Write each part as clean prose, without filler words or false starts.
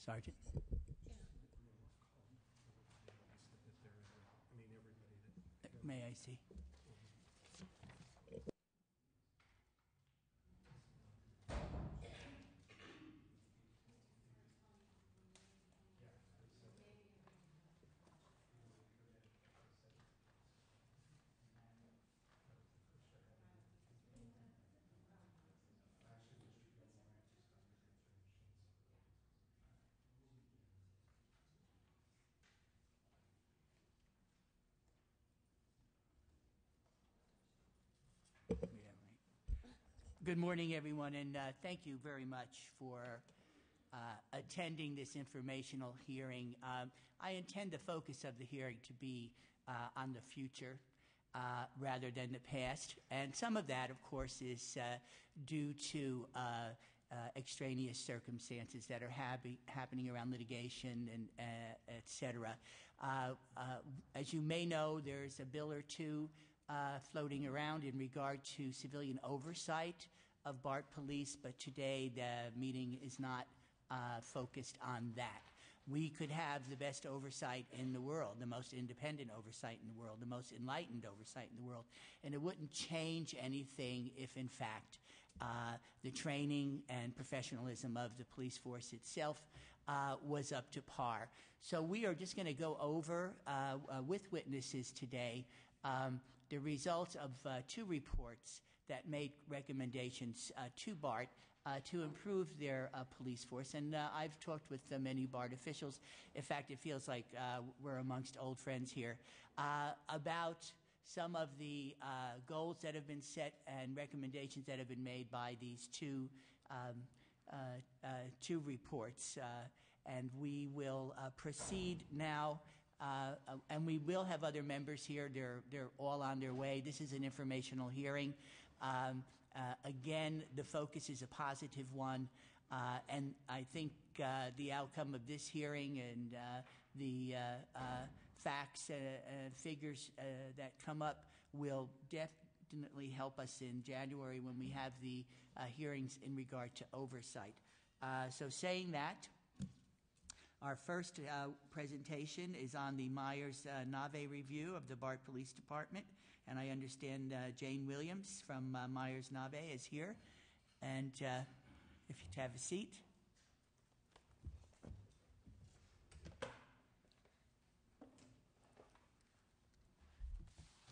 Sergeant. May I see? Good morning, everyone, and thank you very much for attending this informational hearing. I intend the focus of the hearing to be on the future rather than the past, and some of that, of course, is due to extraneous circumstances that are happening around litigation and et cetera. As you may know, there's a bill or two floating around in regard to civilian oversight of BART police, but today the meeting is not focused on that. We could have the best oversight in the world, the most independent oversight in the world, the most enlightened oversight in the world, and it wouldn't change anything if, in fact, the training and professionalism of the police force itself was up to par. So we are just going to go over with witnesses today the results of two reports that made recommendations to BART to improve their police force. And I've talked with many BART officials. In fact, it feels like we're amongst old friends here about some of the goals that have been set and recommendations that have been made by these two reports. And we will proceed now. And we will have other members here. They're all on their way. This is an informational hearing. Again, the focus is a positive one. And I think the outcome of this hearing and the facts and figures that come up will definitely help us in January when we have the hearings in regard to oversight. So saying that, our first presentation is on the Myers-Nave review of the BART Police Department, and I understand Jane Williams from Myers-Nave is here. And if you'd have a seat.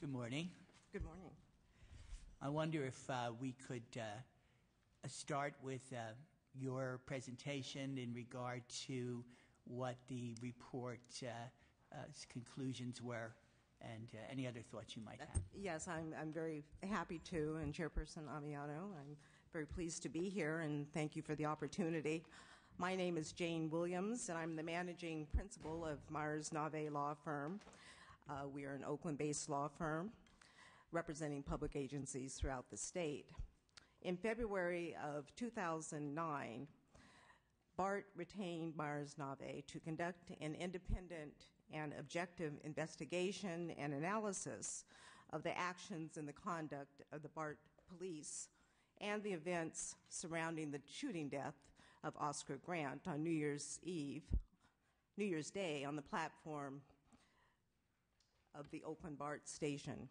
Good morning. Good morning. I wonder if we could start with your presentation in regard to what the report's conclusions were and any other thoughts you might have. Yes, I'm very happy to, and Chairperson Amiano, I'm very pleased to be here, and thank you for the opportunity. My name is Jane Williams, and I'm the managing principal of Myers-Nave Law Firm. We are an Oakland-based law firm representing public agencies throughout the state. In February of 2009, BART retained Myers-Nave to conduct an independent and objective investigation and analysis of the actions and the conduct of the BART police and the events surrounding the shooting death of Oscar Grant on New Year's Day on the platform of the Oakland BART station.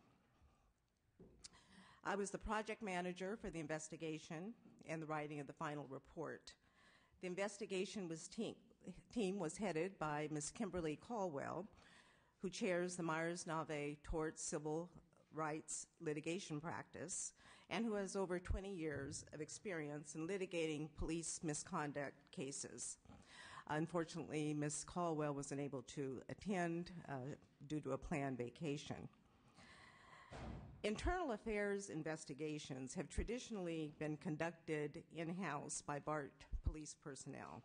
I was the project manager for the investigation and the writing of the final report. The investigation team was headed by Ms. Kimberly Caldwell, who chairs the Myers-Nave Tort Civil Rights Litigation Practice and who has over 20 years of experience in litigating police misconduct cases. Unfortunately, Ms. Caldwell was unable to attend due to a planned vacation. Internal affairs investigations have traditionally been conducted in-house by BART police personnel.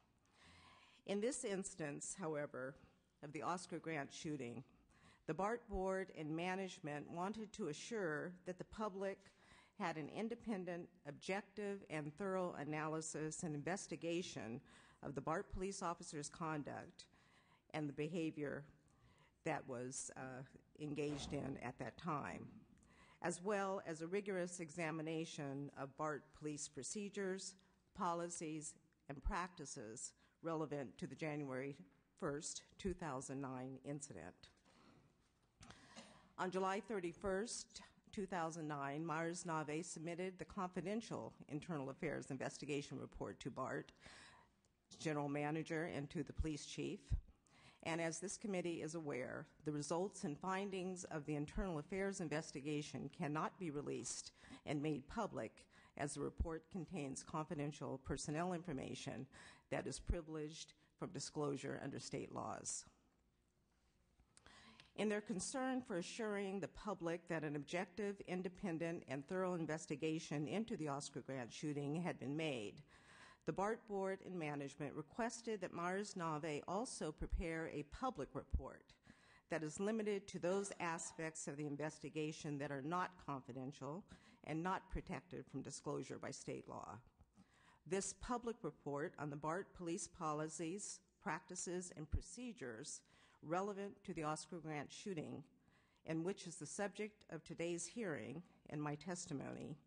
In this instance, however, of the Oscar Grant shooting, the BART board and management wanted to assure that the public had an independent, objective, and thorough analysis and investigation of the BART police officers' conduct and the behavior that was engaged in at that time, as well as a rigorous examination of BART police procedures, policies, and practices relevant to the January 1st, 2009 incident. On July 31st, 2009, Myers-Nave submitted the confidential Internal Affairs Investigation Report to BART, General Manager, and to the Police Chief. And as this committee is aware, the results and findings of the Internal Affairs investigation cannot be released and made public, as the report contains confidential personnel information that is privileged from disclosure under state laws. In their concern for assuring the public that an objective, independent, and thorough investigation into the Oscar Grant shooting had been made, the BART Board and management requested that Myers-Nave also prepare a public report that is limited to those aspects of the investigation that are not confidential and not protected from disclosure by state law. This public report on the BART police policies, practices, and procedures relevant to the Oscar Grant shooting, and which is the subject of today's hearing and my testimony,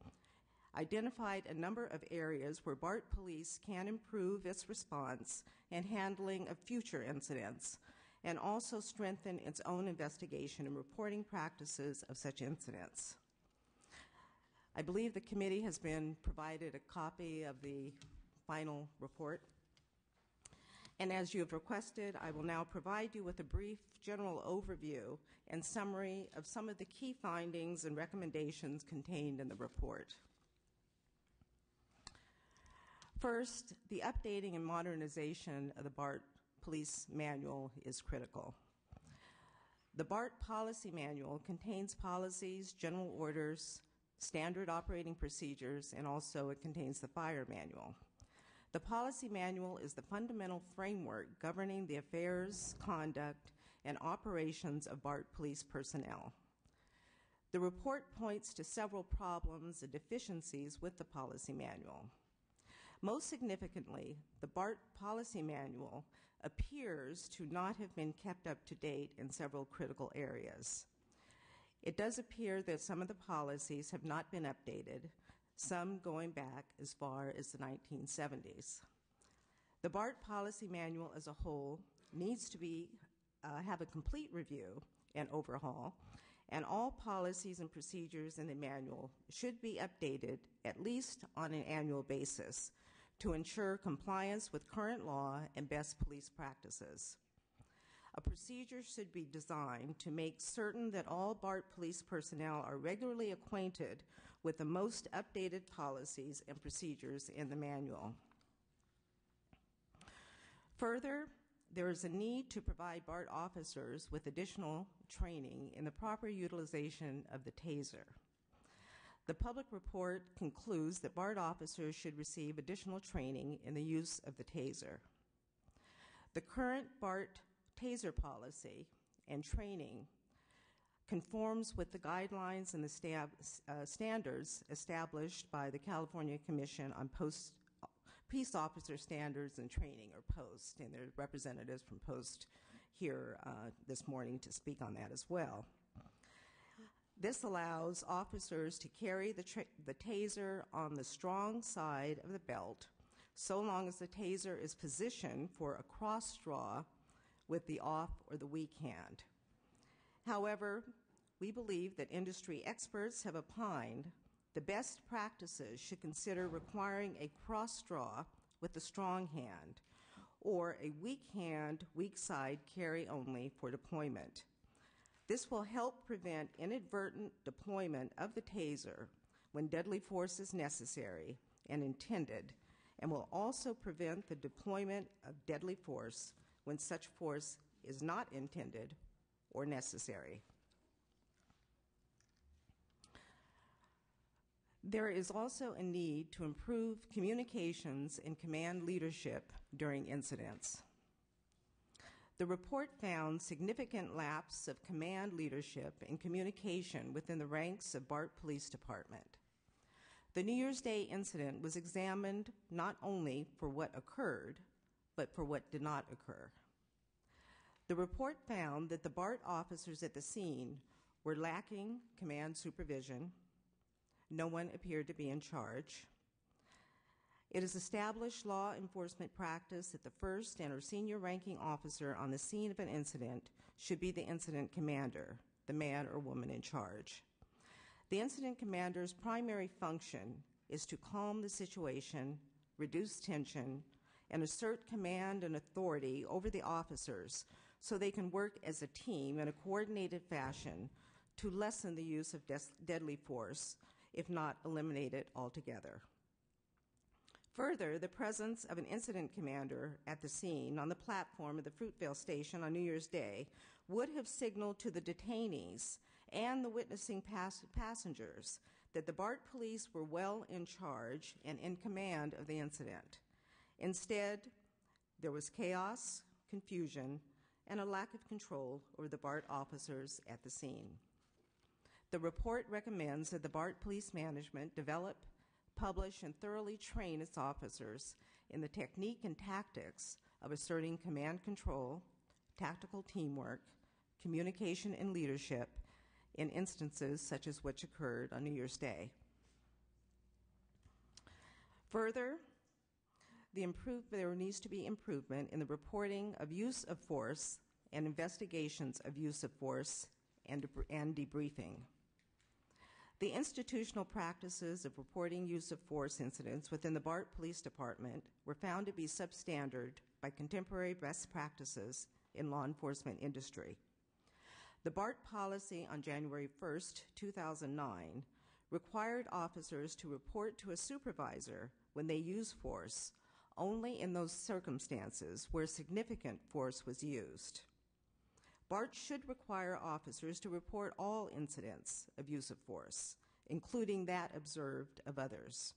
identified a number of areas where BART Police can improve its response and handling of future incidents, and also strengthen its own investigation and reporting practices of such incidents. I believe the committee has been provided a copy of the final report. And as you have requested, I will now provide you with a brief general overview and summary of some of the key findings and recommendations contained in the report. First, the updating and modernization of the BART Police Manual is critical. The BART Policy Manual contains policies, general orders, standard operating procedures, and also it contains the fire manual. The policy manual is the fundamental framework governing the affairs, conduct, and operations of BART police personnel. The report points to several problems and deficiencies with the policy manual. Most significantly, the BART policy manual appears to not have been kept up to date in several critical areas. It does appear that some of the policies have not been updated, some going back as far as the 1970s. The BART policy manual as a whole needs to have a complete review and overhaul, and all policies and procedures in the manual should be updated at least on an annual basis to ensure compliance with current law and best police practices. A procedure should be designed to make certain that all BART police personnel are regularly acquainted with the most updated policies and procedures in the manual. Further, there is a need to provide BART officers with additional training in the proper utilization of the taser. The public report concludes that BART officers should receive additional training in the use of the taser. The current BART taser policy and training conforms with the guidelines and the standards established by the California Commission on Peace Officer Standards and Training, or POST, and there are representatives from POST here this morning to speak on that as well. This allows officers to carry the taser on the strong side of the belt so long as the taser is positioned for a cross draw with the off or the weak hand. However, we believe that industry experts have opined the best practices should consider requiring a cross draw with the strong hand or a weak hand, weak side carry only for deployment. This will help prevent inadvertent deployment of the taser when deadly force is necessary and intended, and will also prevent the deployment of deadly force when such force is not intended or necessary. There is also a need to improve communications and command leadership during incidents. The report found significant lapse of command leadership and communication within the ranks of BART Police Department. The New Year's Day incident was examined not only for what occurred, but for what did not occur. The report found that the BART officers at the scene were lacking command supervision. No one appeared to be in charge. It is established law enforcement practice that the first and or senior ranking officer on the scene of an incident should be the incident commander, the man or woman in charge. The incident commander's primary function is to calm the situation, reduce tension, and assert command and authority over the officers so they can work as a team in a coordinated fashion to lessen the use of deadly force, if not eliminate it altogether. Further, the presence of an incident commander at the scene on the platform of the Fruitvale station on New Year's Day would have signaled to the detainees and the witnessing passengers that the BART police were well in charge and in command of the incident. Instead, there was chaos, confusion, and a lack of control over the BART officers at the scene. The report recommends that the BART police management develop, publish, and thoroughly train its officers in the technique and tactics of asserting command control, tactical teamwork, communication, and leadership in instances such as which occurred on New Year's Day. Further, there needs to be improvement in the reporting of use of force and investigations of use of force and debriefing. The institutional practices of reporting use of force incidents within the BART Police Department were found to be substandard by contemporary best practices in law enforcement industry. The BART policy on January 1st, 2009 required officers to report to a supervisor when they use force only in those circumstances where significant force was used. BART should require officers to report all incidents of use of force, including that observed of others.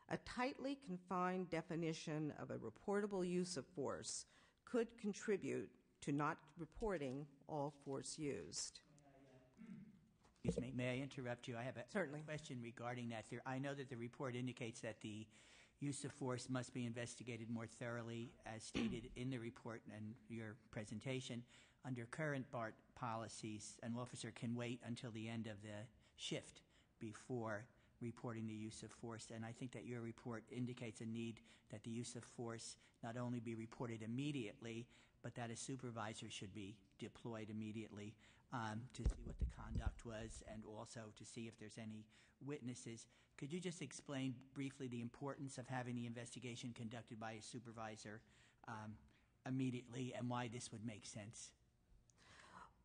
A tightly confined definition of a reportable use of force could contribute to not reporting all force used. Excuse me, may I interrupt you? I have a Certainly. question regarding that. I know that the report indicates that the use of force must be investigated more thoroughly, as stated in the report and your presentation. Under current BART policies, an officer can wait until the end of the shift before reporting the use of force, and I think that your report indicates a need that the use of force not only be reported immediately, but that a supervisor should be deployed immediately to see what the conduct was and also to see if there's any witnesses. Could you just explain briefly the importance of having the investigation conducted by a supervisor immediately and why this would make sense?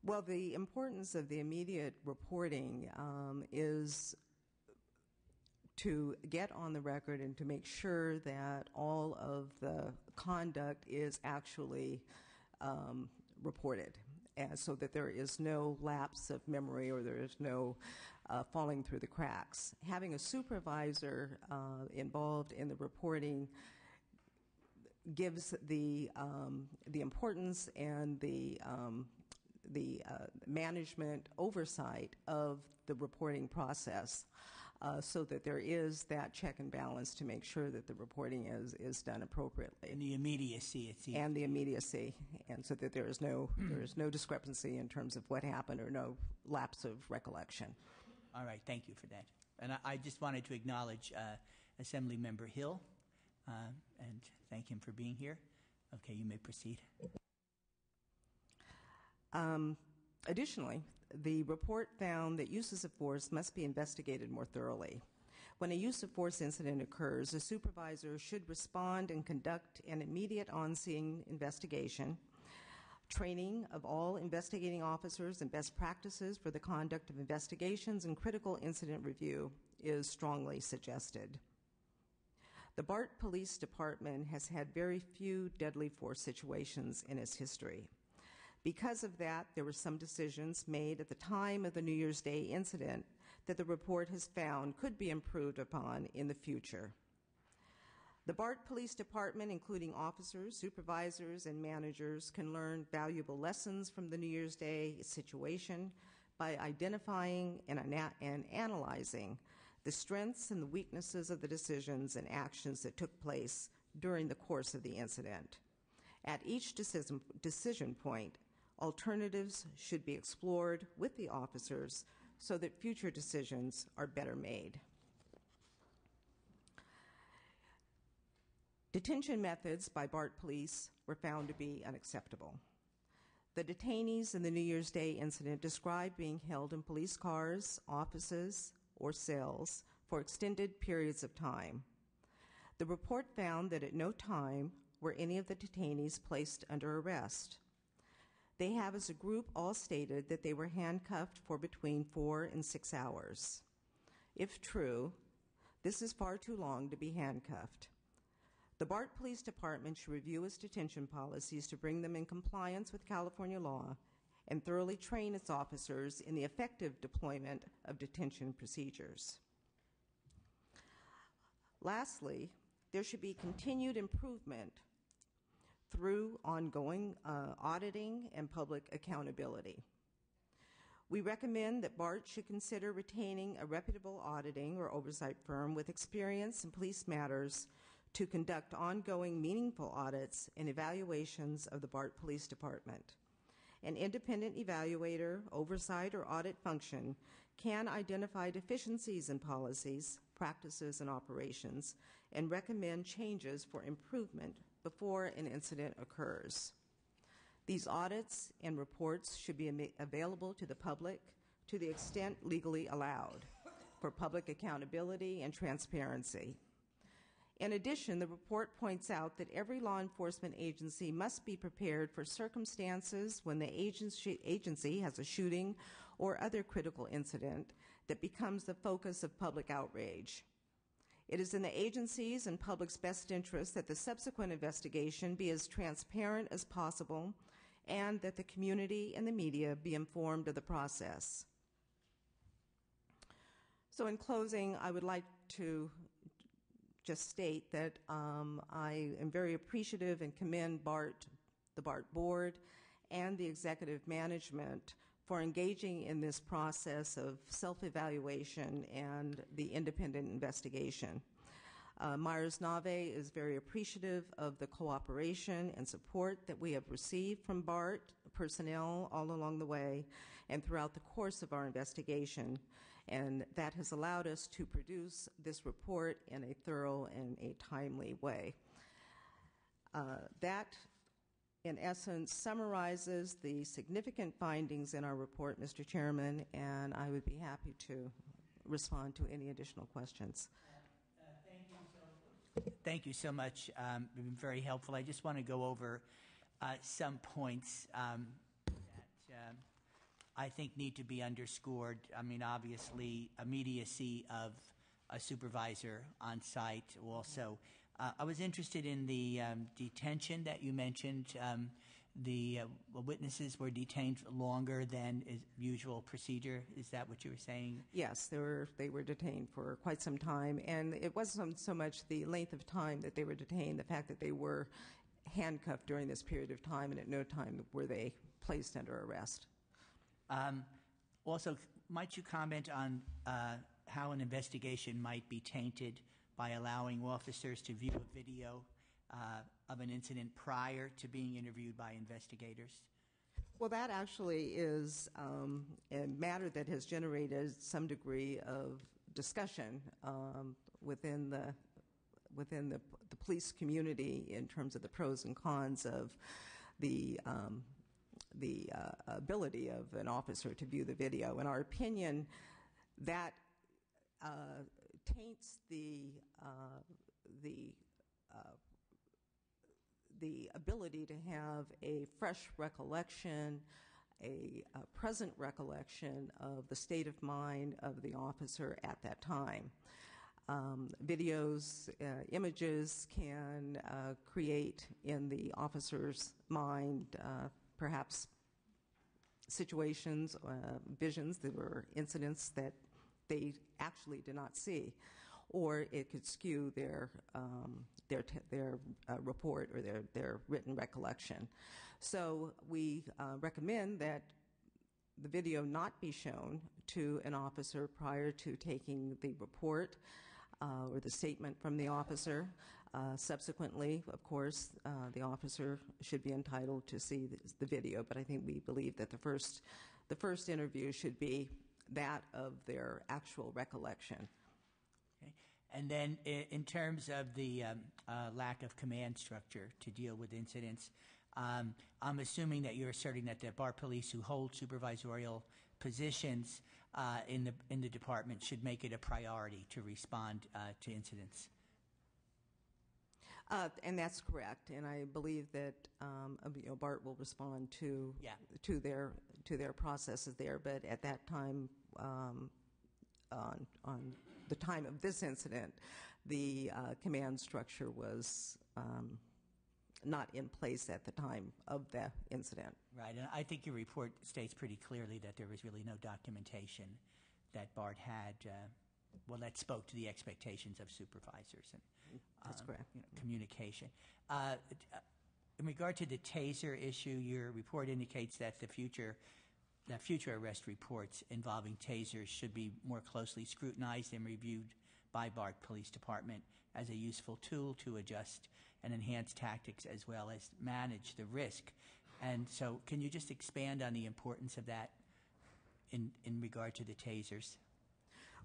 Well, the importance of the immediate reporting is to get on the record and to make sure that all of the conduct is actually reported, and so that there is no lapse of memory or there is no falling through the cracks. Having a supervisor involved in the reporting gives the importance and the management oversight of the reporting process, so that there is that check and balance to make sure that the reporting is done appropriately. And the immediacy, it seems. And the immediacy, and so that there is no discrepancy in terms of what happened or no lapse of recollection. All right, thank you for that. And I just wanted to acknowledge Assemblymember Hill and thank him for being here. Okay, you may proceed. Additionally, the report found that uses of force must be investigated more thoroughly. When a use of force incident occurs, a supervisor should respond and conduct an immediate on-scene investigation. Training of all investigating officers and best practices for the conduct of investigations and critical incident review is strongly suggested. The BART Police Department has had very few deadly force situations in its history. Because of that, there were some decisions made at the time of the New Year's Day incident that the report has found could be improved upon in the future. The BART Police Department, including officers, supervisors, and managers, can learn valuable lessons from the New Year's Day situation by identifying and analyzing the strengths and the weaknesses of the decisions and actions that took place during the course of the incident. At each decision point, alternatives should be explored with the officers so that future decisions are better made. Detention methods by BART police were found to be unacceptable. The detainees in the New Year's Day incident described being held in police cars, offices, or cells for extended periods of time. The report found that at no time were any of the detainees placed under arrest. They have, as a group, all stated that they were handcuffed for between 4 and 6 hours. If true, this is far too long to be handcuffed. The BART Police Department should review its detention policies to bring them in compliance with California law and thoroughly train its officers in the effective deployment of detention procedures. Lastly, there should be continued improvement through ongoing auditing and public accountability. We recommend that BART should consider retaining a reputable auditing or oversight firm with experience in police matters to conduct ongoing meaningful audits and evaluations of the BART Police Department. An independent evaluator, oversight, or audit function can identify deficiencies in policies, practices, and operations and recommend changes for improvement before an incident occurs. These audits and reports should be available to the public to the extent legally allowed for public accountability and transparency. In addition, the report points out that every law enforcement agency must be prepared for circumstances when the agency has a shooting or other critical incident that becomes the focus of public outrage. It is in the agency's and public's best interest that the subsequent investigation be as transparent as possible and that the community and the media be informed of the process. So in closing, I would like to just state that I am very appreciative and commend BART, the BART board, and the executive management for engaging in this process of self-evaluation and the independent investigation. Myers-Nave is very appreciative of the cooperation and support that we have received from BART personnel all along the way and throughout the course of our investigation, and that has allowed us to produce this report in a thorough and a timely way. That, in essence, summarizes the significant findings in our report, Mr. Chairman, and I would be happy to respond to any additional questions. Thank you so much. It's been very helpful. I just want to go over some points that I think need to be underscored. I mean, obviously, immediacy of a supervisor on site. Also, I was interested in the detention that you mentioned. The witnesses were detained longer than is usual procedure. Is that what you were saying? Yes, they were detained for quite some time, and it wasn't so much the length of time that they were detained, the fact that they were handcuffed during this period of time, and at no time were they placed under arrest. Also, might you comment on how an investigation might be tainted by allowing officers to view a video of an incident prior to being interviewed by investigators? Well, that actually is a matter that has generated some degree of discussion within the police community in terms of the pros and cons of the ability of an officer to view the video. In our opinion, that taints the ability to have a fresh recollection, a present recollection of the state of mind of the officer at that time. Videos, images can create in the officer's mind perhaps situations, visions that were incidents that they actually did not see, or it could skew their report or their written recollection. So we recommend that the video not be shown to an officer prior to taking the report or the statement from the officer. Subsequently, of course, the officer should be entitled to see the video, but I think we believe that the first interview should be that of their actual recollection. Okay. And then in terms of the lack of command structure to deal with incidents, I'm assuming that you're asserting that the BART police who hold supervisorial positions in the department should make it a priority to respond to incidents. And that's correct. And I believe that BART will respond to their processes there. But at that time, on the time of this incident, the command structure was not in place at the time of the incident. Right, and I think your report states pretty clearly that there was really no documentation that BART had, that spoke to the expectations of supervisors and That's correct. Communication. In regard to the taser issue, your report indicates that future arrest reports involving tasers should be more closely scrutinized and reviewed by BART Police Department as a useful tool to adjust and enhance tactics as well as manage the risk. And so can you just expand on the importance of that in regard to the tasers?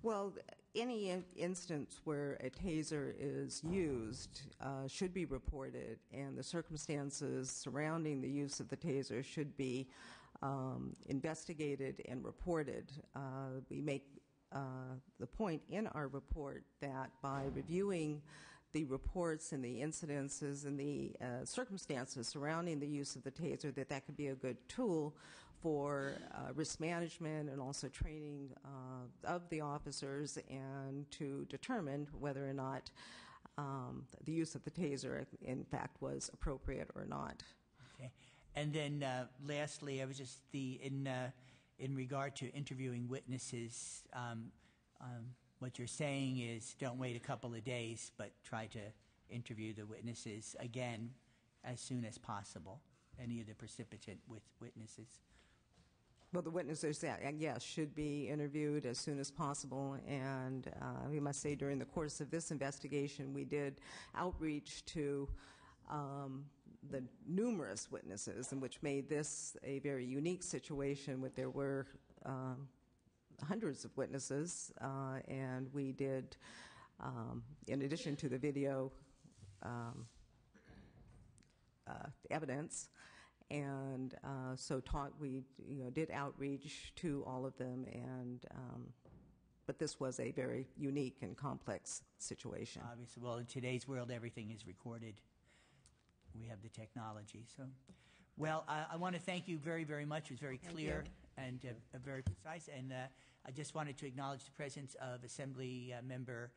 Well, any instance where a taser is used should be reported, and the circumstances surrounding the use of the taser should be investigated and reported. We make the point in our report that by reviewing the reports and the incidences and the circumstances surrounding the use of the taser, that could be a good tool for risk management and also training of the officers, and to determine whether or not the use of the taser in fact was appropriate or not. Okay. And then lastly, I was just in regard to interviewing witnesses, what you're saying is don't wait a couple of days, but try to interview the witnesses again as soon as possible, any of the precipitant witnesses. Well, the witnesses, yes, should be interviewed as soon as possible. And we must say during the course of this investigation, we did outreach to the numerous witnesses, and which made this a very unique situation. There were hundreds of witnesses, and we did, in addition to the video evidence, and we did outreach to all of them, and but this was a very unique and complex situation. Obviously, well, in today's world, everything is recorded. We have the technology. So, well, I want to thank you very, very much. It was very clear and very precise. And I just wanted to acknowledge the presence of Assembly Member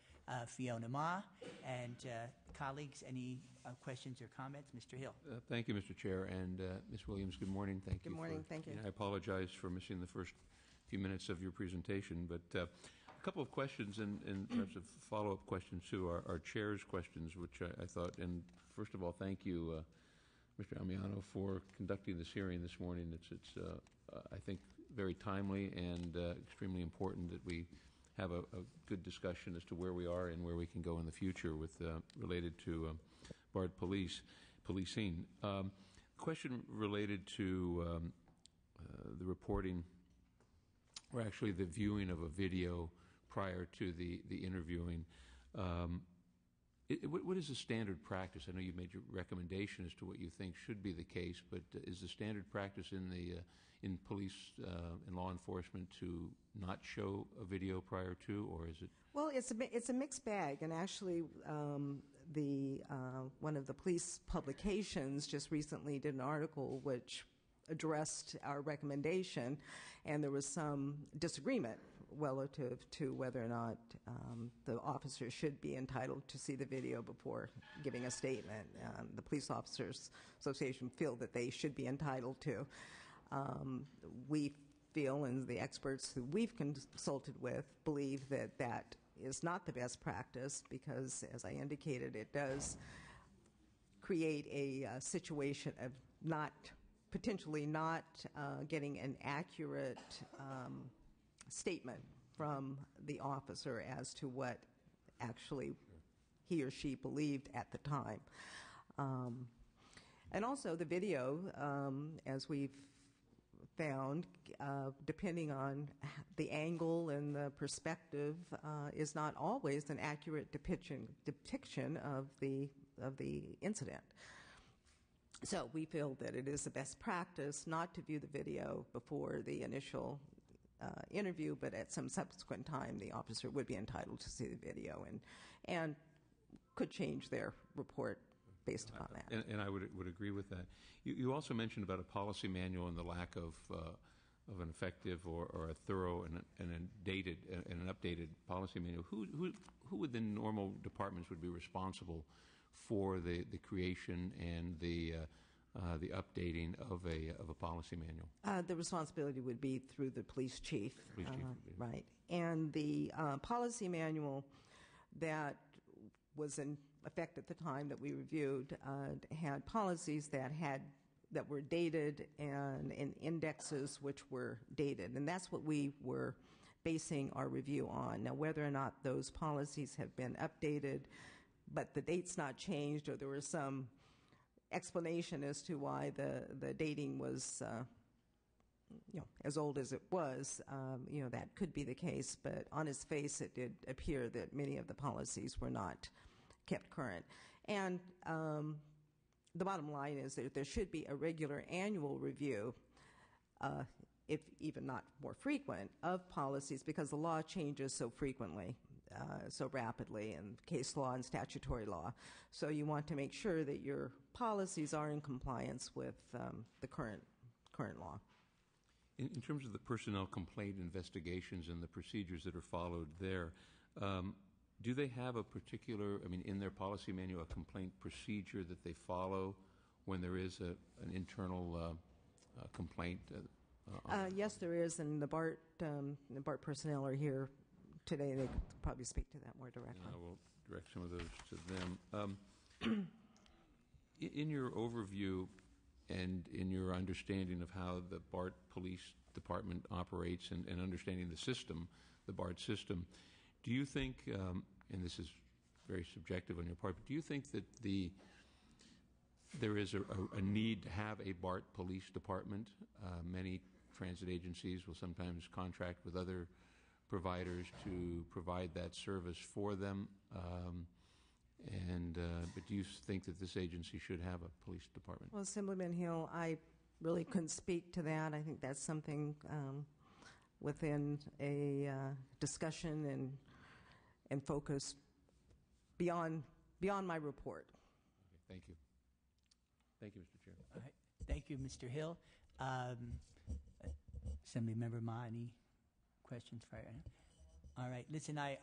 Fiona Ma and colleagues. Any questions or comments? Mr. Hill. Thank you, Mr. Chair. And Ms. Williams, good morning. Thank you. Good morning. Thank you. I apologize for missing the first few minutes of your presentation, but a couple of questions and perhaps a follow-up questions to our chair's questions, which I thought, and first of all, thank you, Mr. Amiano, for conducting this hearing this morning. It's I think, very timely and extremely important that we have a good discussion as to where we are and where we can go in the future with related to BART policing. Question related to the reporting, or actually the viewing of a video prior to the interviewing. What is the standard practice? I know you made your recommendation as to what you think should be the case, but is the standard practice in police and law enforcement to not show a video prior to, or is it? Well, it's a mixed bag, and actually, one of the police publications just recently did an article which addressed our recommendation, and there was some disagreement relative to whether or not the officer should be entitled to see the video before giving a statement. The Police Officers Association feel that they should be entitled to. We feel, and the experts who we've consulted with believe that that is not the best practice, because, as I indicated, it does create a situation of potentially not getting an accurate statement from the officer as to what actually he or she believed at the time. And also the video, as we've found, depending on the angle and the perspective, is not always an accurate depiction of the incident. So we feel that it is the best practice not to view the video before the initial interview, but at some subsequent time, the officer would be entitled to see the video and could change their report based upon that. And I would agree with that. You also mentioned about a policy manual and the lack of an effective or a thorough and a dated and an updated policy manual. Who within normal departments would be responsible for the creation and the updating of a policy manual? The responsibility would be through the police chief. Police chief would be. Right. And the policy manual that was in effect at the time that we reviewed had policies that were dated and indexes which were dated. And that's what we were basing our review on. Now, whether or not those policies have been updated, but the date's not changed, or there was some explanation as to why the dating was as old as it was, that could be the case. But on its face, it did appear that many of the policies were not kept current. And the bottom line is that there should be a regular annual review, if even not more frequent, of policies, because the law changes so frequently, so rapidly, in case law and statutory law. So you want to make sure that your policies are in compliance with the current law. In terms of the personnel complaint investigations and the procedures that are followed there, do they have a particular, in their policy manual, a complaint procedure that they follow when there is an internal complaint? Yes, there is, and the BART personnel are here today. They could probably speak to that more directly. I will direct some of those to them. In your overview and in your understanding of how the BART Police Department operates and understanding the system, the BART system, do you think, and this is very subjective on your part, but do you think that there is a need to have a BART Police Department? Many transit agencies will sometimes contract with other providers to provide that service for them. But do you think that this agency should have a police department? Well, Assemblyman Hill, I really couldn't speak to that. I think that's something within a discussion and focus beyond my report. Okay, thank you. Thank you, Mr. Chair. All right. Thank you, Mr. Hill. Assemblymember Ma, any questions for you? All right. Listen, I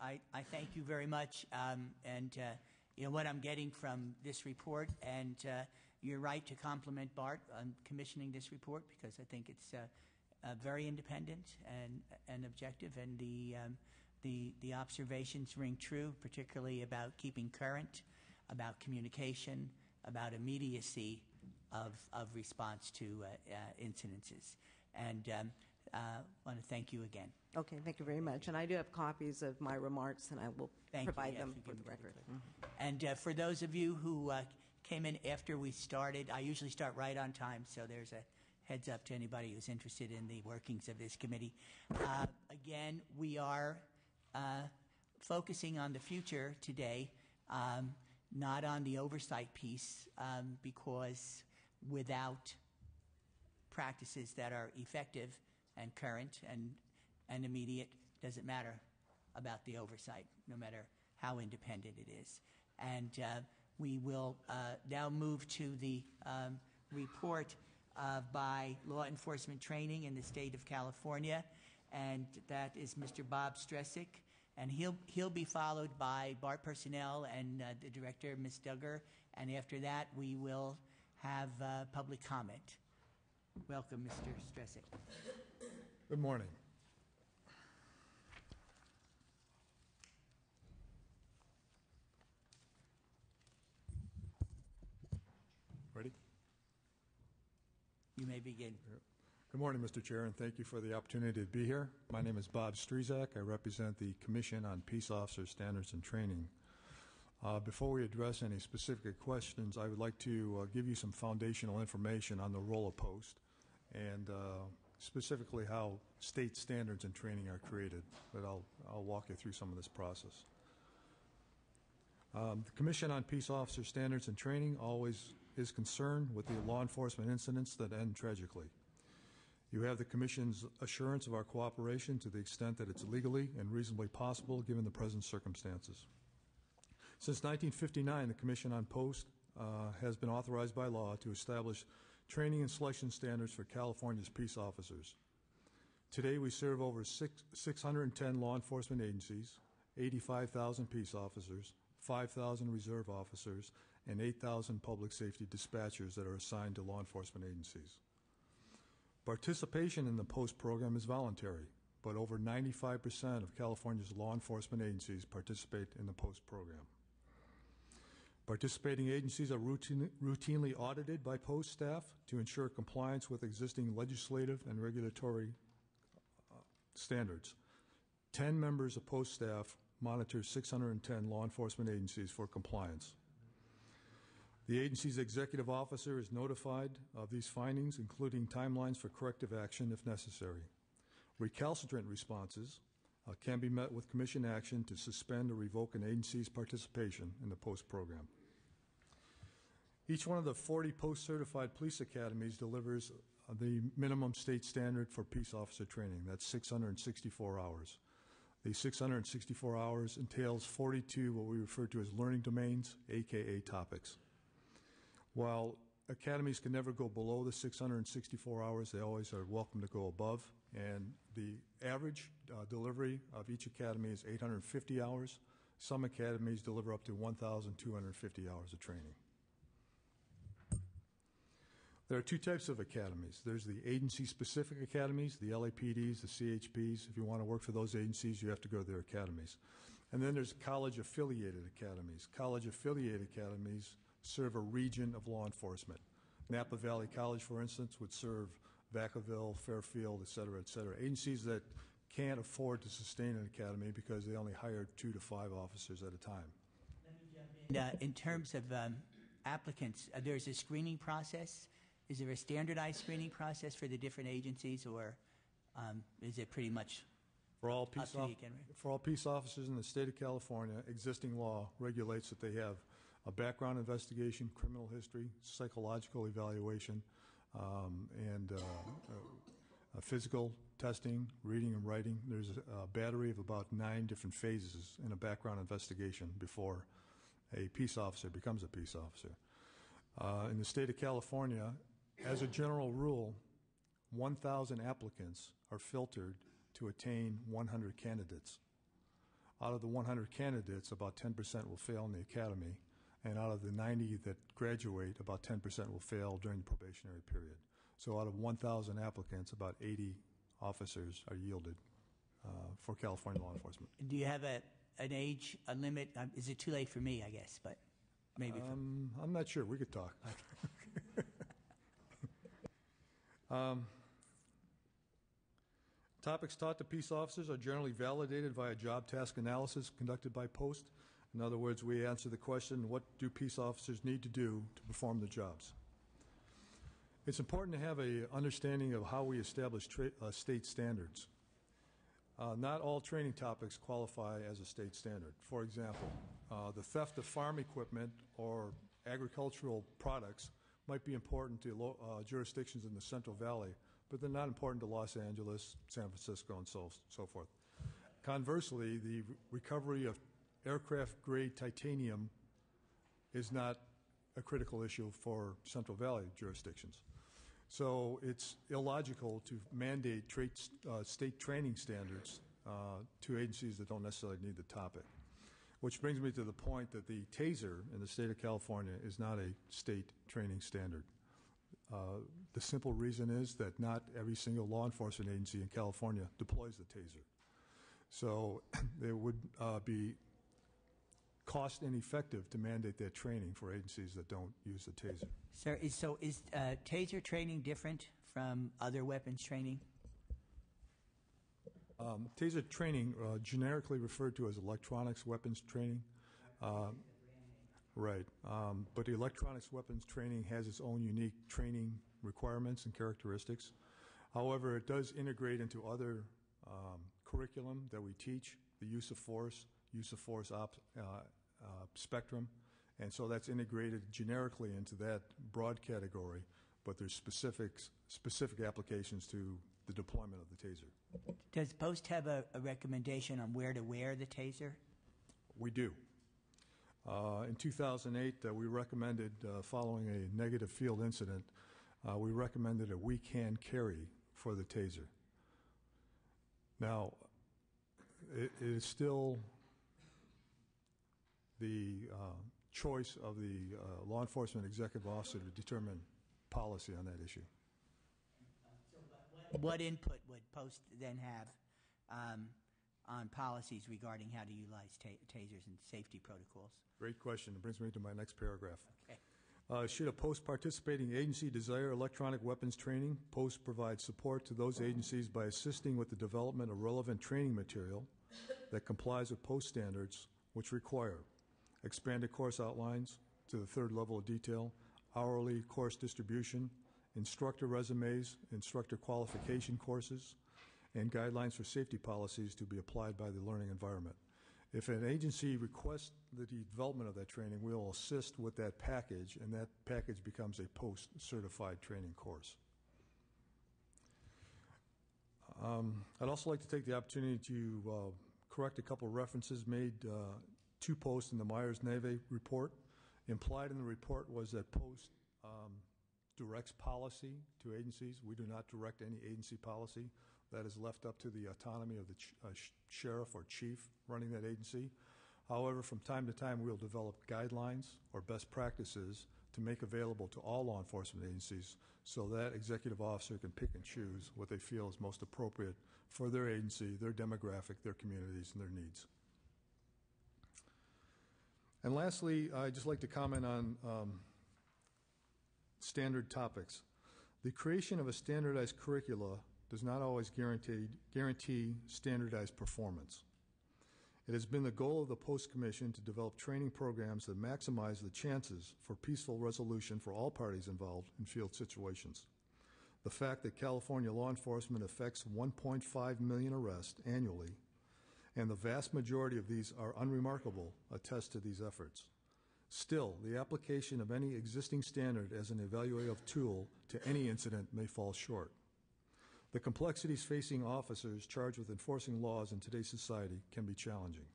thank you very much. What I'm getting from this report, and you're right to compliment BART on commissioning this report, because I think it's very independent and objective, and the observations ring true, particularly about keeping current, about communication, about immediacy of response to incidences. And I want to thank you again. Okay, thank you very much. And I do have copies of my remarks, and I will provide them for the record. And for those of you who came in after we started, I usually start right on time, so there's a heads up to anybody who's interested in the workings of this committee. Again, we are focusing on the future today, not on the oversight piece, because without practices that are effective and current and immediate, doesn't matter about the oversight, no matter how independent it is. And we will now move to the report by Law Enforcement Training in the state of California, and that is Mr. Bob Stresick, and he'll be followed by BART personnel and the director, Ms. Duggar, and after that we will have public comment. Welcome, Mr. Stresick. Good morning. Ready? You may begin. Good morning, Mr. Chair, and thank you for the opportunity to be here. My name is Bob Strezak. I represent the Commission on Peace Officer Standards and Training. Before we address any specific questions, I would like to give you some foundational information on the role of post and specifically how state standards and training are created, but I'll walk you through some of this process. The Commission on Peace Officer Standards and Training always is concerned with the law enforcement incidents that end tragically. You have the Commission's assurance of our cooperation to the extent that it's legally and reasonably possible given the present circumstances. Since 1959, the Commission on Post has been authorized by law to establish training and selection standards for California's peace officers. Today, we serve over 610 law enforcement agencies, 85,000 peace officers, 5,000 reserve officers, and 8,000 public safety dispatchers that are assigned to law enforcement agencies. Participation in the POST program is voluntary, but over 95% of California's law enforcement agencies participate in the POST program. Participating agencies are routinely audited by POST staff to ensure compliance with existing legislative and regulatory standards. 10 members of POST staff monitor 610 law enforcement agencies for compliance. The agency's executive officer is notified of these findings, including timelines for corrective action if necessary. Recalcitrant responses can be met with commission action to suspend or revoke an agency's participation in the POST program. Each one of the 40 post-certified police academies delivers the minimum state standard for peace officer training. That's 664 hours. The 664 hours entails 42 what we refer to as learning domains, aka topics. While academies can never go below the 664 hours, they always are welcome to go above. And the average delivery of each academy is 850 hours. Some academies deliver up to 1,250 hours of training. There are two types of academies. There's the agency-specific academies, the LAPDs, the CHPs. If you want to work for those agencies, you have to go to their academies. And then there's college-affiliated academies. College-affiliated academies serve a region of law enforcement. Napa Valley College, for instance, would serve Vacaville, Fairfield, et cetera, agencies that can't afford to sustain an academy because they only hire 2 to 5 officers at a time. Let me jump in. In terms of applicants, there's a screening process. Is there a standardized screening process for the different agencies, or is it pretty much for all peace officers in the state of California? Existing law regulates that they have a background investigation, criminal history, psychological evaluation, and physical testing, reading and writing. There's a battery of about 9 different phases in a background investigation before a peace officer becomes a peace officer. In the state of California, as a general rule, 1,000 applicants are filtered to attain 100 candidates. Out of the 100 candidates, about 10% will fail in the academy, and out of the 90 that graduate, about 10% will fail during the probationary period. So out of 1,000 applicants, about 80 officers are yielded for California law enforcement. Do you have an age, a limit? Is it too late for me, I guess, but maybe. I'm not sure. We could talk. Topics taught to peace officers are generally validated via job task analysis conducted by POST. In other words, we answer the question, what do peace officers need to do to perform the jobs? It's important to have an understanding of how we establish state standards. Not all training topics qualify as a state standard. For example, the theft of farm equipment or agricultural products might be important to jurisdictions in the Central Valley, but they're not important to Los Angeles, San Francisco, and so forth. Conversely, the recovery of aircraft-grade titanium is not a critical issue for Central Valley jurisdictions. So it's illogical to mandate state training standards to agencies that don't necessarily need the topic. Which brings me to the point that the TASER in the state of California is not a state training standard. The simple reason is that not every single law enforcement agency in California deploys the TASER. So it would be cost ineffective to mandate that training for agencies that don't use the TASER. Sir, is TASER training different from other weapons training? TASER training, generically referred to as electronics weapons training. Right. But electronics weapons training has its own unique training requirements and characteristics. However, it does integrate into other curriculum that we teach, the use of force spectrum, and so that's integrated generically into that broad category, but there's specific applications to the deployment of the taser. Does Post have a recommendation on where to wear the taser? We do. In 2008, we recommended, following a negative field incident, we recommended a we can carry for the taser. Now, it is still the choice of the law enforcement executive officer to determine policy on that issue. What input would Post then have on policies regarding how to utilize tasers and safety protocols? Great question. It brings me to my next paragraph. Okay. Should a post-participating agency desire electronic weapons training, Post provides support to those agencies by assisting with the development of relevant training material that complies with Post standards, which require expanded course outlines to the third level of detail, hourly course distribution, instructor resumes, instructor qualification courses, and guidelines for safety policies to be applied by the learning environment. If an agency requests the development of that training, we will assist with that package, and that package becomes a post-certified training course. I'd also like to take the opportunity to correct a couple of references made to Post in the Myers-Neve report. Implied in the report was that Post directs policy to agencies. We do not direct any agency policy. That is left up to the autonomy of the sheriff or chief running that agency. However, from time to time, we'll develop guidelines or best practices to make available to all law enforcement agencies so that executive officer can pick and choose what they feel is most appropriate for their agency, their demographic, their communities, and their needs. And lastly, I'd just like to comment on standard topics. The creation of a standardized curricula does not always guarantee standardized performance. It has been the goal of the Post Commission to develop training programs that maximize the chances for peaceful resolution for all parties involved in field situations. The fact that California law enforcement affects 1.5 million arrests annually, and the vast majority of these are unremarkable, attests to these efforts. Still, the application of any existing standard as an evaluative tool to any incident may fall short. The complexities facing officers charged with enforcing laws in today's society can be challenging.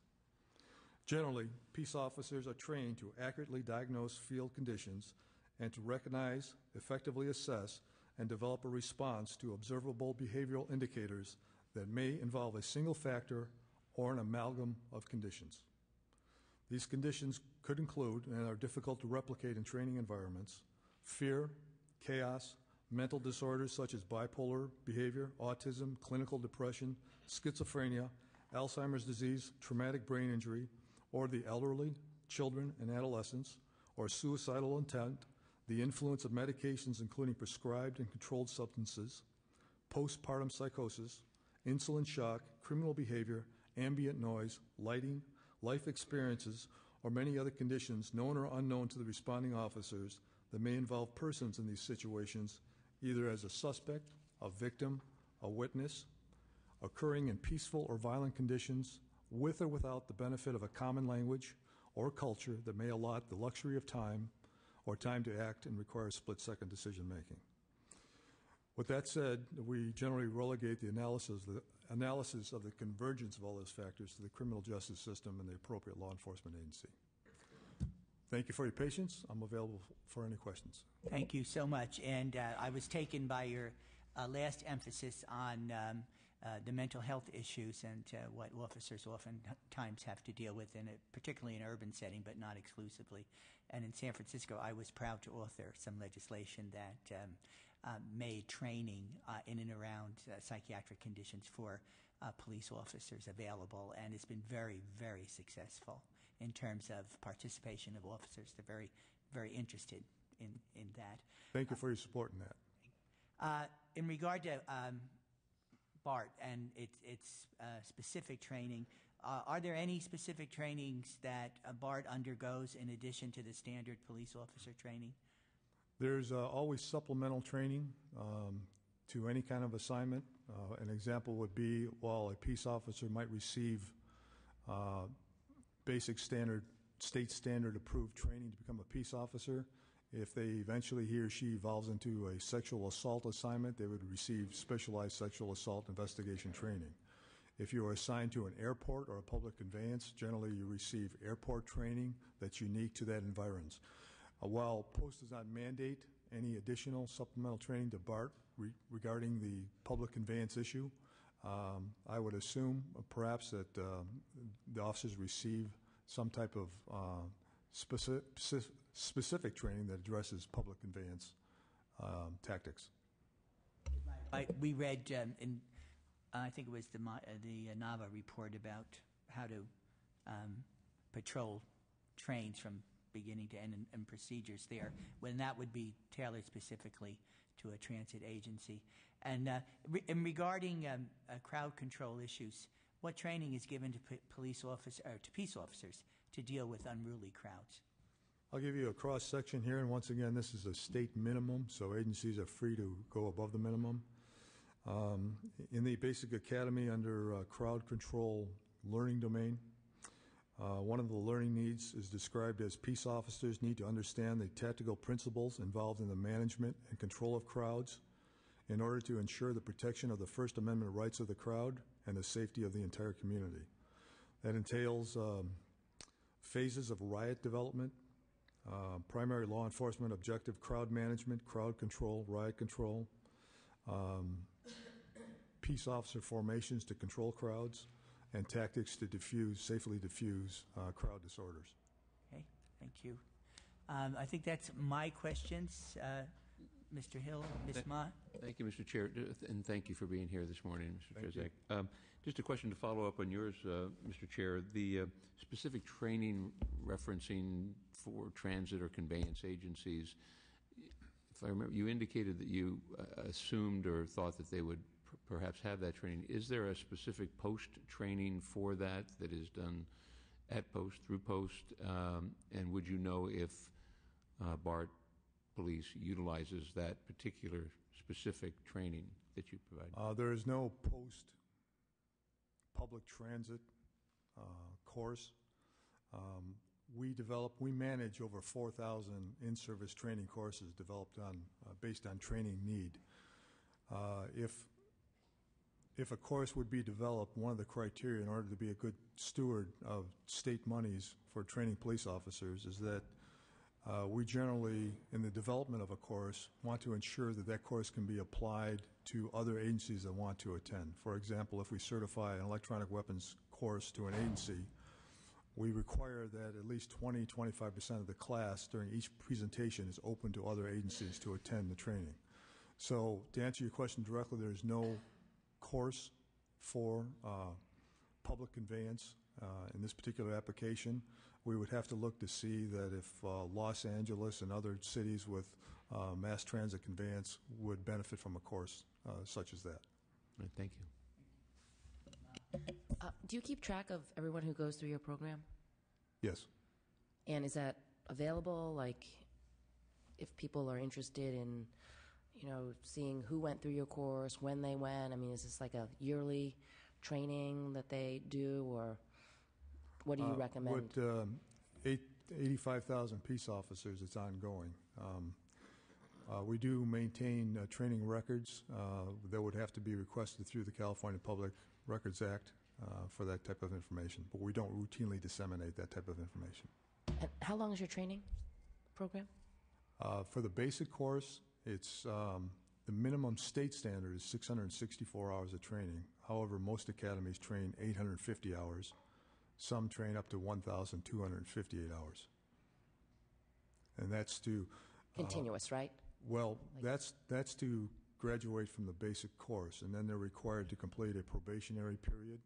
Generally, peace officers are trained to accurately diagnose field conditions and to recognize, effectively assess, and develop a response to observable behavioral indicators that may involve a single factor or an amalgam of conditions. These conditions could include, and are difficult to replicate in training environments, fear, chaos, mental disorders such as bipolar behavior, autism, clinical depression, schizophrenia, Alzheimer's disease, traumatic brain injury, or the elderly, children, and adolescents, or suicidal intent, the influence of medications including prescribed and controlled substances, postpartum psychosis, insulin shock, criminal behavior, ambient noise, lighting, life experiences, or many other conditions known or unknown to the responding officers that may involve persons in these situations either as a suspect, a victim, a witness, occurring in peaceful or violent conditions with or without the benefit of a common language or culture that may allot the luxury of time or time to act and require split-second decision-making. With that said, we generally relegate the analysis of the convergence of all those factors to the criminal justice system and the appropriate law enforcement agency. Thank you for your patience. I'm available for any questions. Thank you so much. And I was taken by your last emphasis on the mental health issues and what officers oftentimes have to deal with, particularly in an urban setting, but not exclusively. And in San Francisco, I was proud to author some legislation that made training in and around psychiatric conditions for police officers available, and it's been very, very successful in terms of participation of officers. They're very, very interested in that. Thank you for your support in that. In regard to BART and its specific training, are there any specific trainings that BART undergoes in addition to the standard police officer training? There's always supplemental training. to any kind of assignment. An example would be, while a peace officer might receive basic state standard approved training to become a peace officer, if he or she evolves into a sexual assault assignment, they would receive specialized sexual assault investigation training. If you are assigned to an airport or a public conveyance, generally you receive airport training that's unique to that environment. While POST does not mandate any additional supplemental training to BART regarding the public conveyance issue, I would assume perhaps that the officers receive some type of specific training that addresses public conveyance tactics. We read in, I think it was the NAVA report about how to patrol trains from beginning to end and procedures there, when that would be tailored specifically to a transit agency. And regarding crowd control issues, what training is given to peace officers to deal with unruly crowds? I'll give you a cross-section here, and once again, this is a state minimum, so agencies are free to go above the minimum. In the basic academy under crowd control learning domain, one of the learning needs is described as peace officers need to understand the tactical principles involved in the management and control of crowds in order to ensure the protection of the First Amendment rights of the crowd and the safety of the entire community. That entails phases of riot development, primary law enforcement objective, crowd management, crowd control, riot control, peace officer formations to control crowds, and tactics to safely diffuse crowd disorders. Okay, thank you. I think that's my questions. Mr. Hill, Ms. Ma? Thank you, Mr. Chair, and thank you for being here this morning, Mr. Trezek. Just a question to follow up on yours, Mr. Chair. The specific training referencing for transit or conveyance agencies, if I remember, you indicated that you assumed or thought that they would perhaps have that training. Is there a specific post training for that is done at post, through post, and would you know if BART Police utilizes that particular specific training that you provide? There is no post public transit course. We manage over 4,000 in-service training courses developed based on training need. If a course would be developed, one of the criteria in order to be a good steward of state monies for training police officers is that we generally, in the development of a course, want to ensure that that course can be applied to other agencies that want to attend. For example, if we certify an electronic weapons course to an agency, we require that at least 20-25% of the class during each presentation is open to other agencies to attend the training. So to answer your question directly, there is no course for public conveyance in this particular application. We would have to look to see that if Los Angeles and other cities with mass transit conveyance would benefit from a course such as that. Right, thank you. Do you keep track of everyone who goes through your program? Yes. And is that available? Like, if people are interested in, seeing who went through your course, when they went? I mean, is this like a yearly training that they do, or what do you recommend? With 85,000 peace officers, it's ongoing. We do maintain training records that would have to be requested through the California Public Records Act for that type of information, but we don't routinely disseminate that type of information. And how long is your training program? For the basic course, it's the minimum state standard is 664 hours of training. However, most academies train 850 hours. Some train up to 1,258 hours. And that's to... Continuous, right? Well, that's to graduate from the basic course, and then they're required to complete a probationary period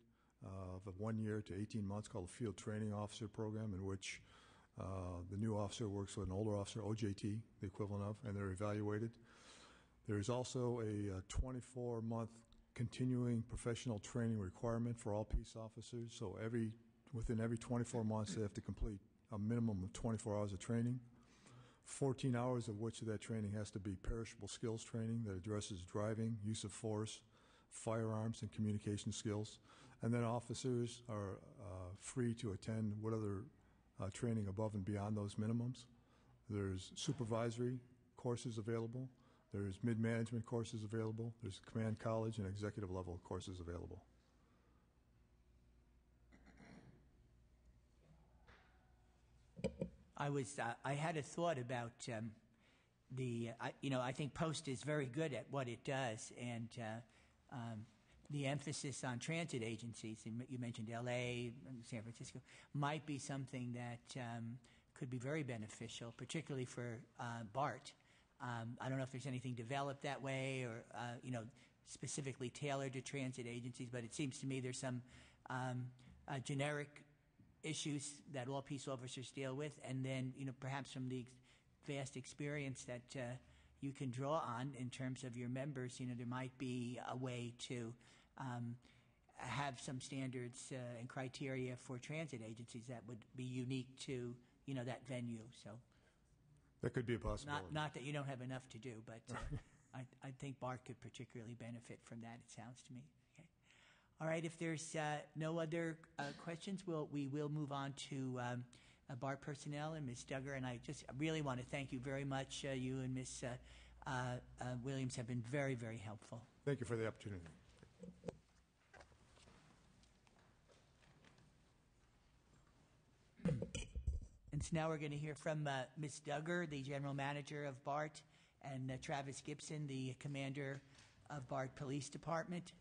of 1 year to 18 months called a Field Training Officer Program, in which the new officer works with an older officer, OJT, the equivalent of, and they're evaluated. There's also a 24-month continuing professional training requirement for all peace officers, so within every 24 months they have to complete a minimum of 24 hours of training. 14 hours of which of that training has to be perishable skills training that addresses driving, use of force, firearms, and communication skills. And then officers are free to attend what other training above and beyond those minimums. There's supervisory courses available. There's mid-management courses available. There's command college and executive level courses available. I had a thought about I think Post is very good at what it does, and the emphasis on transit agencies, and you mentioned L.A. and San Francisco, might be something that could be very beneficial, particularly for BART. I don't know if there's anything developed that way or, specifically tailored to transit agencies, but it seems to me there's some generic issues that all peace officers deal with, and then, perhaps from the vast experience that you can draw on in terms of your members, there might be a way to have some standards and criteria for transit agencies that would be unique to, that venue. So that could be a possibility. Not that you don't have enough to do, but I think BART could particularly benefit from that, it sounds to me. Okay. All right, if there's no other questions, we will move on to BART personnel and Ms. Duggar. And I just really want to thank you very much. You and Ms. Williams have been very, very helpful. Thank you for the opportunity. And so now we're going to hear from Ms. Duggar, the General Manager of BART, and Travis Gibson, the Commander of BART Police Department.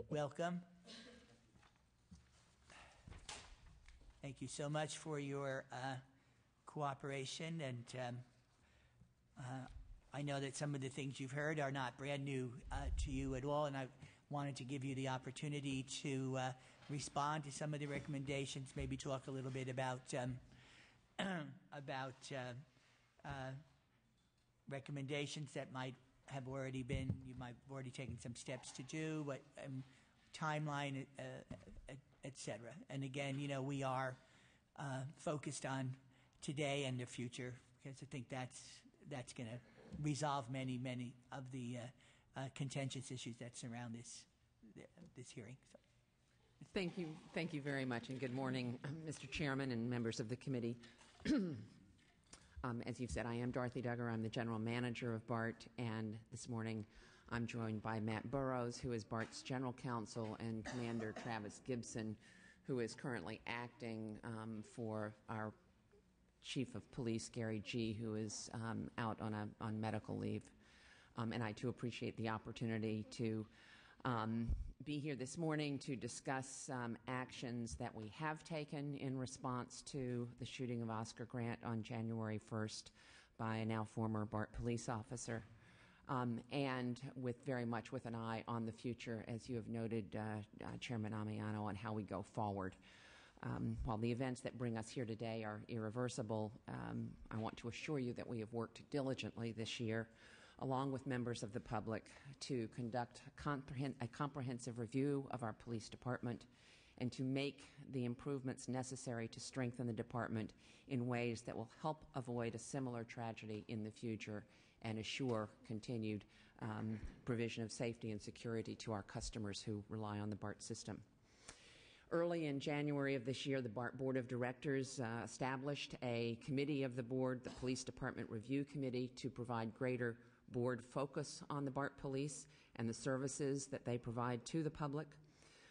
Welcome. Thank you so much for your cooperation, and I know that some of the things you've heard are not brand new to you at all, and I wanted to give you the opportunity to respond to some of the recommendations, maybe talk a little bit about recommendations that might have already been, you might have already taken some steps to do, what timeline, et cetera. And again, we are focused on today and the future, because I think that's going to resolve many of the contentious issues that surround this hearing. So. Thank you very much, and good morning, Mr. Chairman and members of the committee. As you've said, I am Dorothy Duggar. I'm the General Manager of BART, and this morning I'm joined by Matt Burrows, who is BART's General Counsel, and Commander Travis Gibson, who is currently acting for our Chief of Police, Gary G., who is out on medical leave. And I, too, appreciate the opportunity to be here this morning to discuss actions that we have taken in response to the shooting of Oscar Grant on January 1st by a now former BART police officer, and very much with an eye on the future, as you have noted, Chairman Amiano, on how we go forward. While the events that bring us here today are irreversible, I want to assure you that we have worked diligently this year, along with members of the public, to conduct a comprehensive review of our police department and to make the improvements necessary to strengthen the department in ways that will help avoid a similar tragedy in the future and assure continued provision of safety and security to our customers who rely on the BART system. Early in January of this year, the BART Board of Directors established a committee of the board, the Police Department Review Committee, to provide greater board focus on the BART Police and the services that they provide to the public.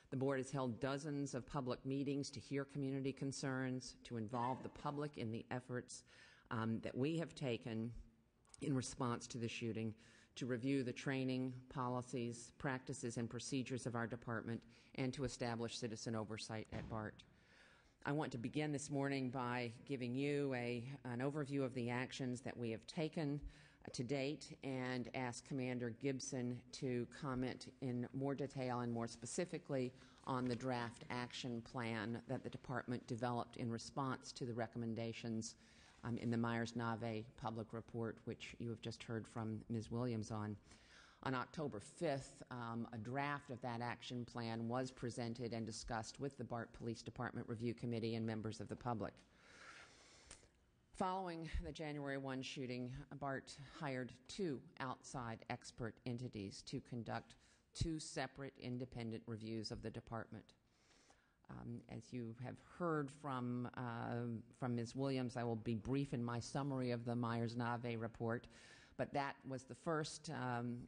The board has held dozens of public meetings to hear community concerns, to involve the public in the efforts that we have taken in response to the shooting, to review the training, policies, practices, and procedures of our department, and to establish citizen oversight at BART. I want to begin this morning by giving you an overview of the actions that we have taken to date, and ask Commander Gibson to comment in more detail and more specifically on the draft action plan that the department developed in response to the recommendations in the Myers-Nave public report, which you have just heard from Ms. Williams on. On October 5th, a draft of that action plan was presented and discussed with the BART Police Department Review Committee and members of the public. Following the January 1 shooting, BART hired 2 outside expert entities to conduct 2 separate independent reviews of the department. As you have heard from Ms. Williams, I will be brief in my summary of the Myers-Nave report, but that was the first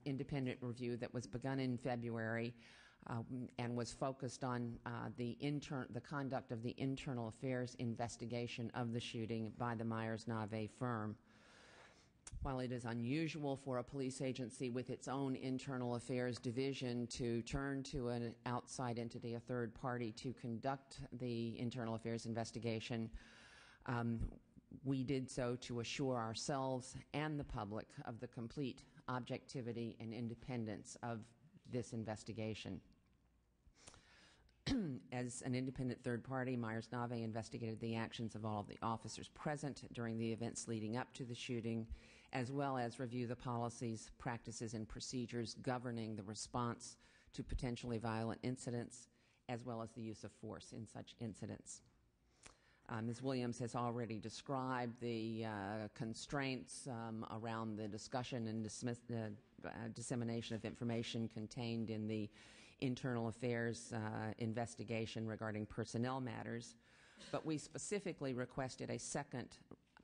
independent review that was begun in February and was focused on the conduct of the internal affairs investigation of the shooting by the Myers-Nave firm. While it is unusual for a police agency with its own internal affairs division to turn to an outside entity, a third party, to conduct the internal affairs investigation, we did so to assure ourselves and the public of the complete objectivity and independence of this investigation. As an independent third party, Myers-Nave investigated the actions of all of the officers present during the events leading up to the shooting, as well as review the policies, practices, and procedures governing the response to potentially violent incidents, as well as the use of force in such incidents. Ms. Williams has already described the constraints around the discussion and dissemination of information contained in the internal affairs investigation regarding personnel matters, but we specifically requested a second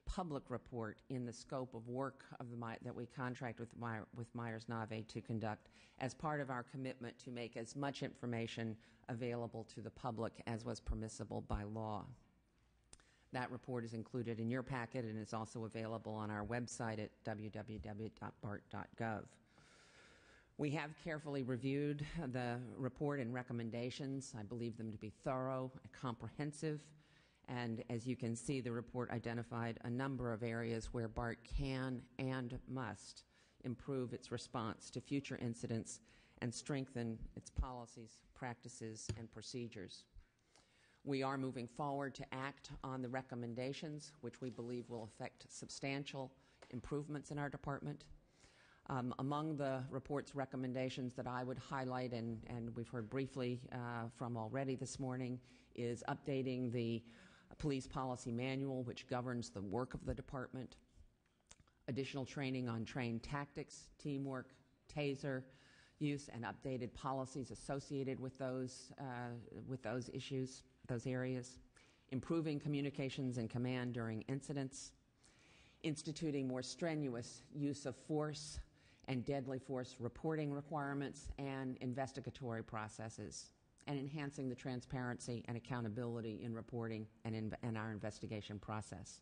public report in the scope of work of that we contract with Myers-Nave to conduct as part of our commitment to make as much information available to the public as was permissible by law. That report is included in your packet and is also available on our website at www.bart.gov. We have carefully reviewed the report and recommendations. I believe them to be thorough and comprehensive. And as you can see, the report identified a number of areas where BART can and must improve its response to future incidents and strengthen its policies, practices, and procedures. We are moving forward to act on the recommendations, which we believe will affect substantial improvements in our department. Among the report's recommendations that I would highlight, and we've heard briefly from already this morning, is updating the police policy manual, which governs the work of the department, additional training on trained tactics, teamwork, taser use, and updated policies associated with those issues, those areas, improving communications and command during incidents, instituting more strenuous use of force and deadly force reporting requirements and investigatory processes, and enhancing the transparency and accountability in reporting and in our investigation process.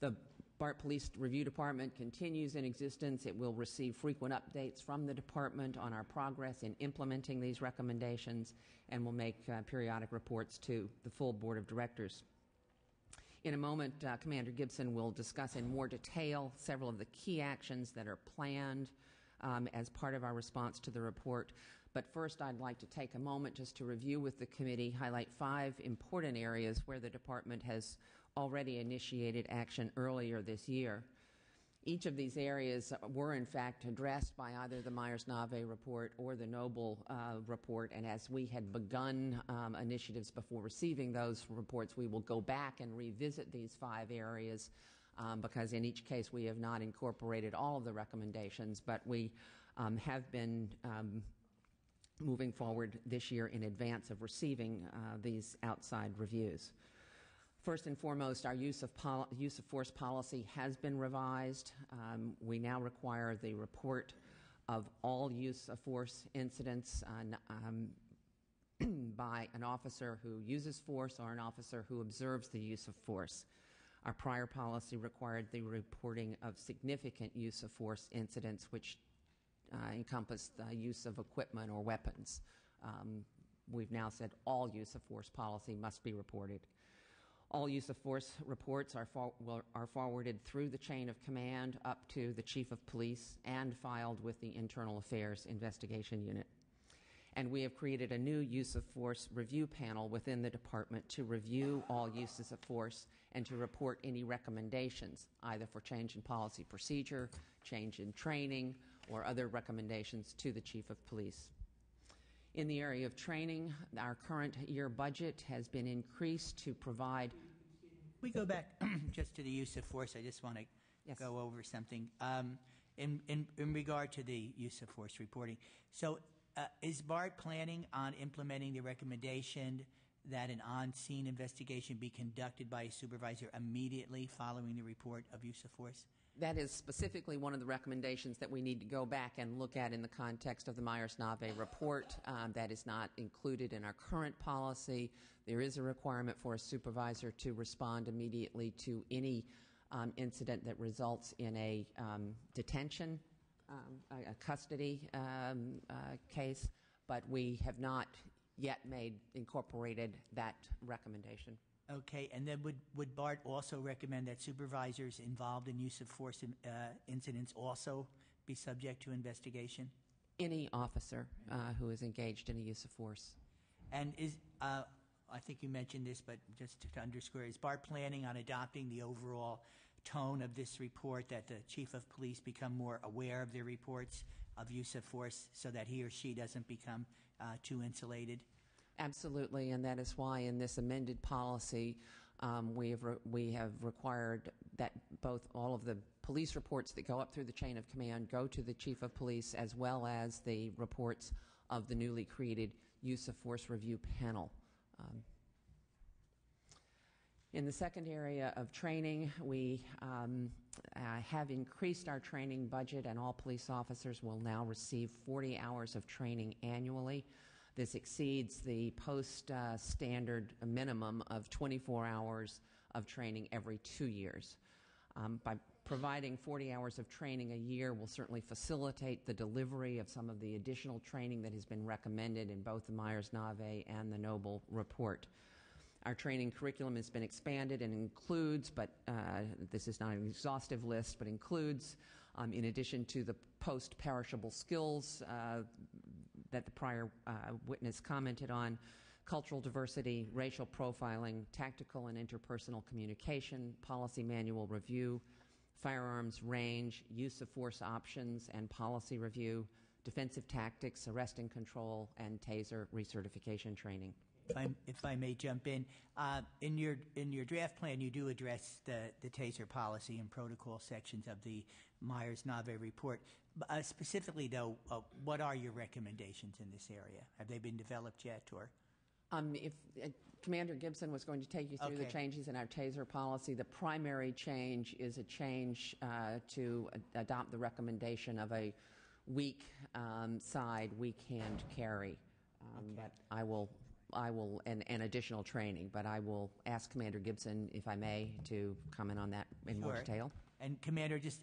The BART Police Review Department continues in existence. It will receive frequent updates from the department on our progress in implementing these recommendations and will make periodic reports to the full board of directors. In a moment, Commander Gibson will discuss in more detail several of the key actions that are planned as part of our response to the report. But first, I'd like to take a moment just to review with the committee, highlight 5 important areas where the department has already initiated action earlier this year. Each of these areas were, in fact, addressed by either the Myers-Nave report or the Noble report, and as we had begun initiatives before receiving those reports, we will go back and revisit these 5 areas because in each case we have not incorporated all of the recommendations, but we have been moving forward this year in advance of receiving these outside reviews. First and foremost, our use of force policy has been revised. We now require the report of all use of force incidents by an officer who uses force or an officer who observes the use of force. Our prior policy required the reporting of significant use of force incidents, which encompassed the use of equipment or weapons. We've now said all use of force policy must be reported. All use of force reports are forwarded through the chain of command up to the Chief of Police and filed with the Internal Affairs Investigation Unit. And we have created a new use of force review panel within the department to review all uses of force and to report any recommendations, either for change in policy procedure, change in training, or other recommendations to the Chief of Police. In the area of training, our current year budget has been increased to provide. we go back just to the use of force, I just want to Yes. go over something. In regard to the use of force reporting, so is BART planning on implementing the recommendation that an on-scene investigation be conducted by a supervisor immediately following the report of use of force? That is specifically one of the recommendations that we need to go back and look at in the context of the Myers-Nave report. That is not included in our current policy. There is a requirement for a supervisor to respond immediately to any incident that results in a detention, a custody case, but we have not yet incorporated that recommendation. Okay, and then would BART also recommend that supervisors involved in use of force incidents also be subject to investigation? Any officer who is engaged in a use of force. And I think you mentioned this, but just to underscore, is BART planning on adopting the overall tone of this report, that the chief of police become more aware of their reports of use of force so that he or she doesn't become too insulated? Absolutely, and that is why in this amended policy we have required that both all of the police reports that go up through the chain of command go to the chief of police, as well as the reports of the newly created use of force review panel. In the second area of training, we have increased our training budget, and all police officers will now receive 40 hours of training annually. This exceeds the post-standard minimum of 24 hours of training every 2 years. By providing 40 hours of training a year will certainly facilitate the delivery of some of the additional training that has been recommended in both the Myers-Nave and the Noble report. Our training curriculum has been expanded and includes, but this is not an exhaustive list, but includes, in addition to the post-perishable skills that the prior witness commented on, cultural diversity, racial profiling, tactical and interpersonal communication, policy manual review, firearms range, use of force options and policy review, defensive tactics, arrest and control, and taser recertification training. If I may jump in your draft plan, you do address the taser policy and protocol sections of the Myers-Nave report. Specifically, though, what are your recommendations in this area? Have they been developed yet, or? If Commander Gibson was going to take you through the changes in our taser policy, the primary change is a change to adopt the recommendation of a weak side, weak hand carry. But I will, and additional training, but I will ask Commander Gibson, if I may, to comment on that in more detail. And Commander, just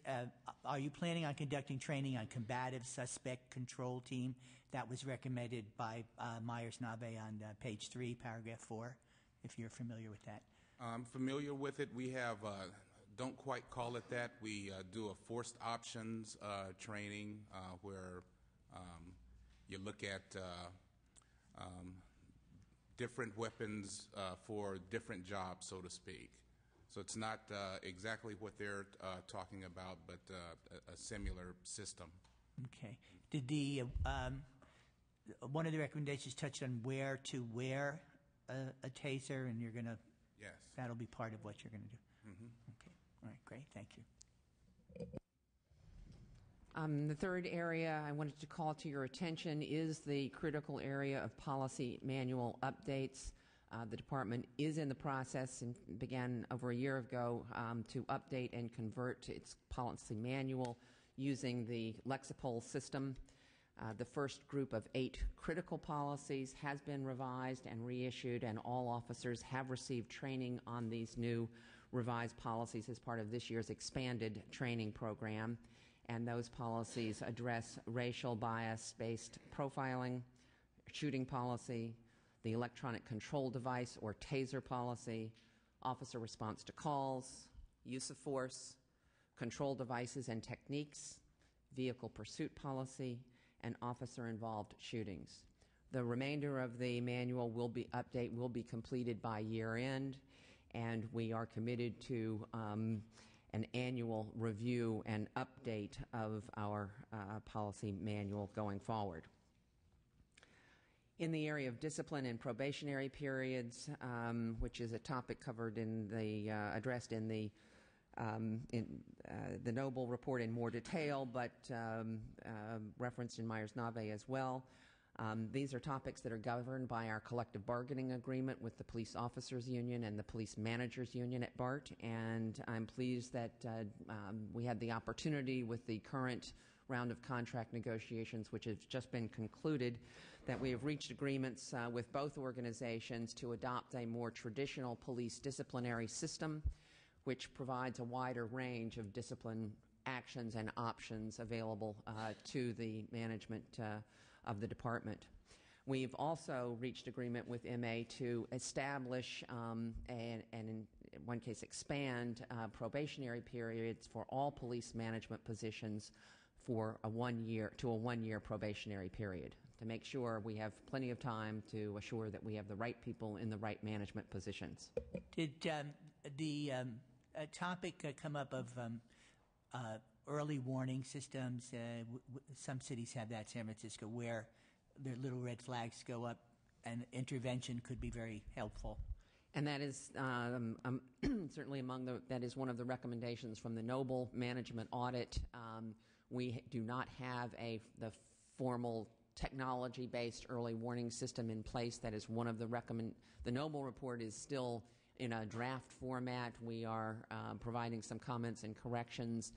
are you planning on conducting training on combative suspect control team? That was recommended by Myers-Nave on page 3, paragraph 4, if you're familiar with that. I'm familiar with it. We have, don't quite call it that. We do a forced options training where you look at different weapons for different jobs, so to speak. So it's not exactly what they're talking about, but a similar system. Okay. Did the one of the recommendations touched on where to wear a taser, and you're going to? Yes. That'll be part of what you're going to do. Mm-hmm. Okay. All right. Great. Thank you. The third area I wanted to call to your attention is the critical area of policy manual updates. The department is in the process and began over a year ago to update and convert its policy manual using the Lexipol system. The first group of 8 critical policies has been revised and reissued, and all officers have received training on these new revised policies as part of this year's expanded training program. And those policies address racial bias-based profiling, shooting policy, the electronic control device or taser policy, officer response to calls, use of force, control devices and techniques, vehicle pursuit policy, and officer-involved shootings. The remainder of the manual will be completed by year end, and we are committed to an annual review and update of our policy manual going forward. In the area of discipline and probationary periods, which is a topic covered in the addressed in the Noble report in more detail, but referenced in Myers-Nave as well. These are topics that are governed by our collective bargaining agreement with the Police Officers Union and the Police Managers Union at BART, and I'm pleased that we had the opportunity with the current round of contract negotiations, which has just been concluded, that we have reached agreements with both organizations to adopt a more traditional police disciplinary system, which provides a wider range of discipline actions and options available to the management of the department. We've also reached agreement with MA to establish and in one case expand probationary periods for all police management positions for a 1 year to a 1 year probationary period, to make sure we have plenty of time to assure that we have the right people in the right management positions. Did the topic come up of early warning systems? Some cities have that, San Francisco, where their little red flags go up and intervention could be very helpful. And that is certainly that is one of the recommendations from the Noble management audit. We do not have the formal technology-based early warning system in place. That is one of the Noble report is still in a draft format. We are providing some comments and corrections,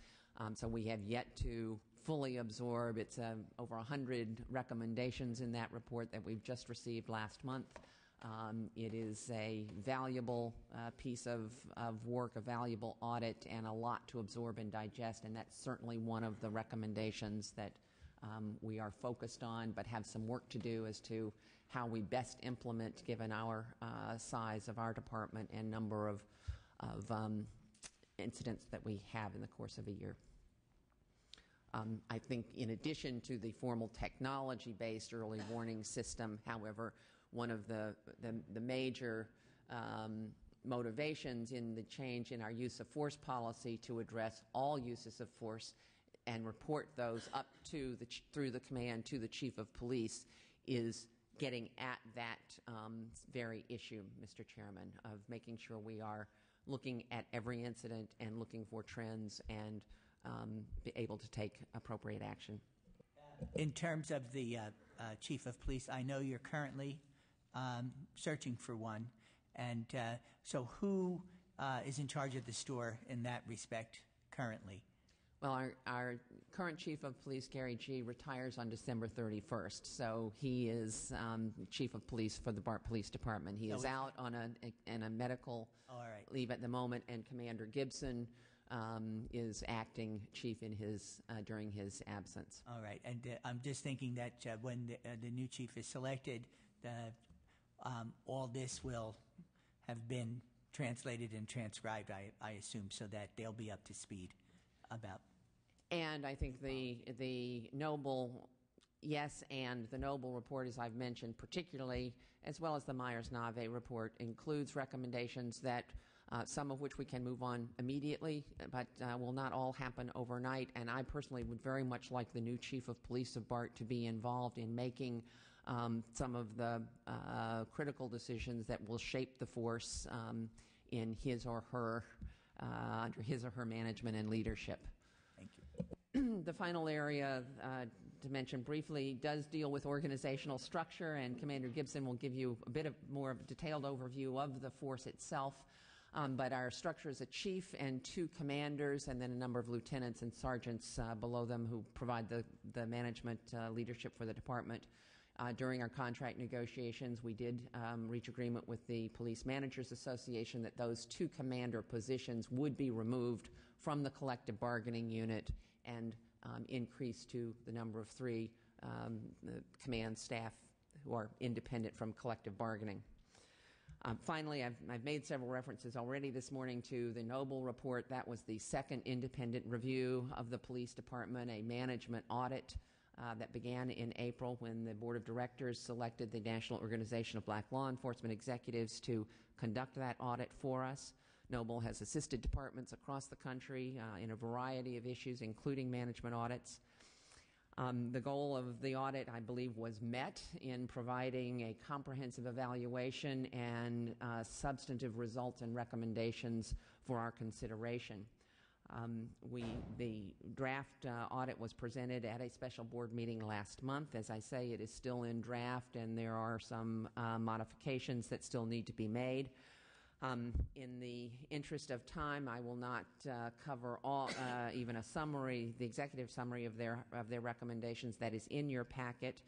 so we have yet to fully absorb. It's over 100 recommendations in that report that we've just received last month. It is a valuable piece of work, a valuable audit, and a lot to absorb and digest, and that's certainly one of the recommendations that we are focused on, but have some work to do as to how we best implement, given our size of our department and number of incidents that we have in the course of a year. I think in addition to the formal technology-based early warning system, however, one of the major motivations in the change in our use of force policy to address all uses of force and report those up to through the command to the chief of police is getting at that very issue, Mr. Chairman, of making sure we are looking at every incident and looking for trends and be able to take appropriate action. In terms of the chief of police, I know you're currently searching for one, and so who is in charge of the store in that respect currently? Well, our current chief of police, Gary G., retires on December 31st, so he is chief of police for the BART Police Department. He is out on a medical leave at the moment, and Commander Gibson is acting chief in during his absence. All right, and I'm just thinking that when the new chief is selected, all this will have been translated and transcribed, I assume, so that they'll be up to speed about. And I think the Noble, yes, and the Noble report, as I've mentioned, particularly, as well as the Myers-Nave report, includes recommendations that some of which we can move on immediately, but will not all happen overnight. And I personally would very much like the new chief of police of BART to be involved in making some of the critical decisions that will shape the force in his or her under his or her management and leadership. Thank you. The final area to mention briefly does deal with organizational structure, and Commander Gibson will give you a bit more of a detailed overview of the force itself. But our structure is a chief and 2 commanders, and then a number of lieutenants and sergeants below them who provide the management leadership for the department. During our contract negotiations, we did reach agreement with the Police Managers Association that those 2 commander positions would be removed from the collective bargaining unit and increased to the number of 3 command staff who are independent from collective bargaining. Finally, I've made several references already this morning to the Noble report. That was the second independent review of the police department, a management audit that began in April when the Board of Directors selected the National Organization of Black Law Enforcement Executives to conduct that audit for us. Noble has assisted departments across the country in a variety of issues, including management audits. The goal of the audit, I believe, was met in providing a comprehensive evaluation and substantive results and recommendations for our consideration. The draft audit was presented at a special board meeting last month. As I say, it is still in draft, and there are some modifications that still need to be made. In the interest of time, I will not cover all, even a summary, the executive summary of their recommendations that is in your packet,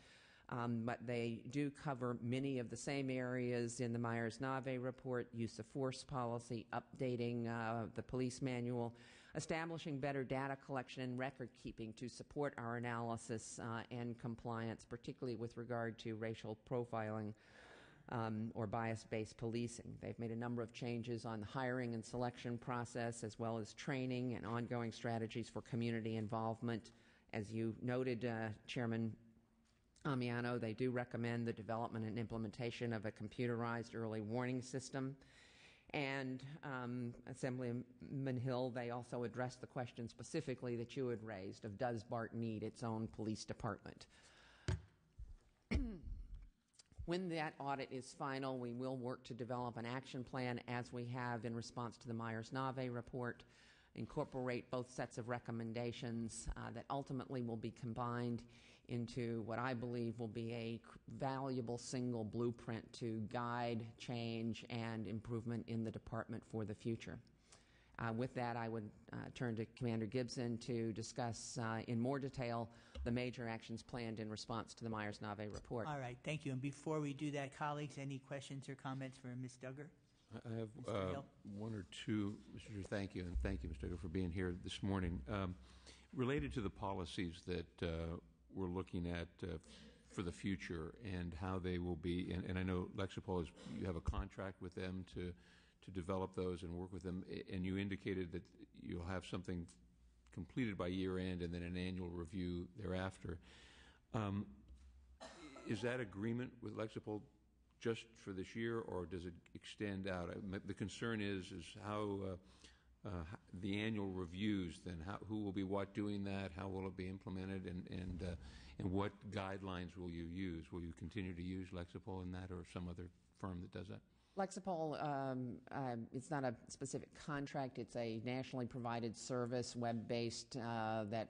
but they do cover many of the same areas in the Myers-Nave report: use of force policy, updating the police manual, establishing better data collection and record keeping to support our analysis and compliance, particularly with regard to racial profiling or bias-based policing. They've made a number of changes on the hiring and selection process, as well as training and ongoing strategies for community involvement. As you noted, Chairman Amiano, they do recommend the development and implementation of a computerized early warning system. And Assemblyman Hill, they also addressed the question specifically that you had raised of, does BART need its own police department? When that audit is final, we will work to develop an action plan, as we have in response to the Myers-Nave report, incorporate both sets of recommendations that ultimately will be combined into what I believe will be a valuable single blueprint to guide change and improvement in the department for the future. With that, I would turn to Commander Gibson to discuss in more detail the major actions planned in response to the Myers-Nave report. All right, thank you. And before we do that, colleagues, any questions or comments for Ms. Duggar? I have one or two. Mr. Chair, thank you, and thank you, Mr. Duggar, for being here this morning. Related to the policies that we're looking at for the future and how they will be, and I know Lexipol, you have a contract with them to develop those and work with them, and you indicated that you'll have something completed by year end and then an annual review thereafter. Is that agreement with Lexipol just for this year, or does it extend out? The concern is how the annual reviews, then who will be doing that, how will it be implemented, and what guidelines will you use? Will you continue to use Lexipol in that, or some other firm that does that? Lexipol, it's not a specific contract. It's a nationally provided service, web-based, that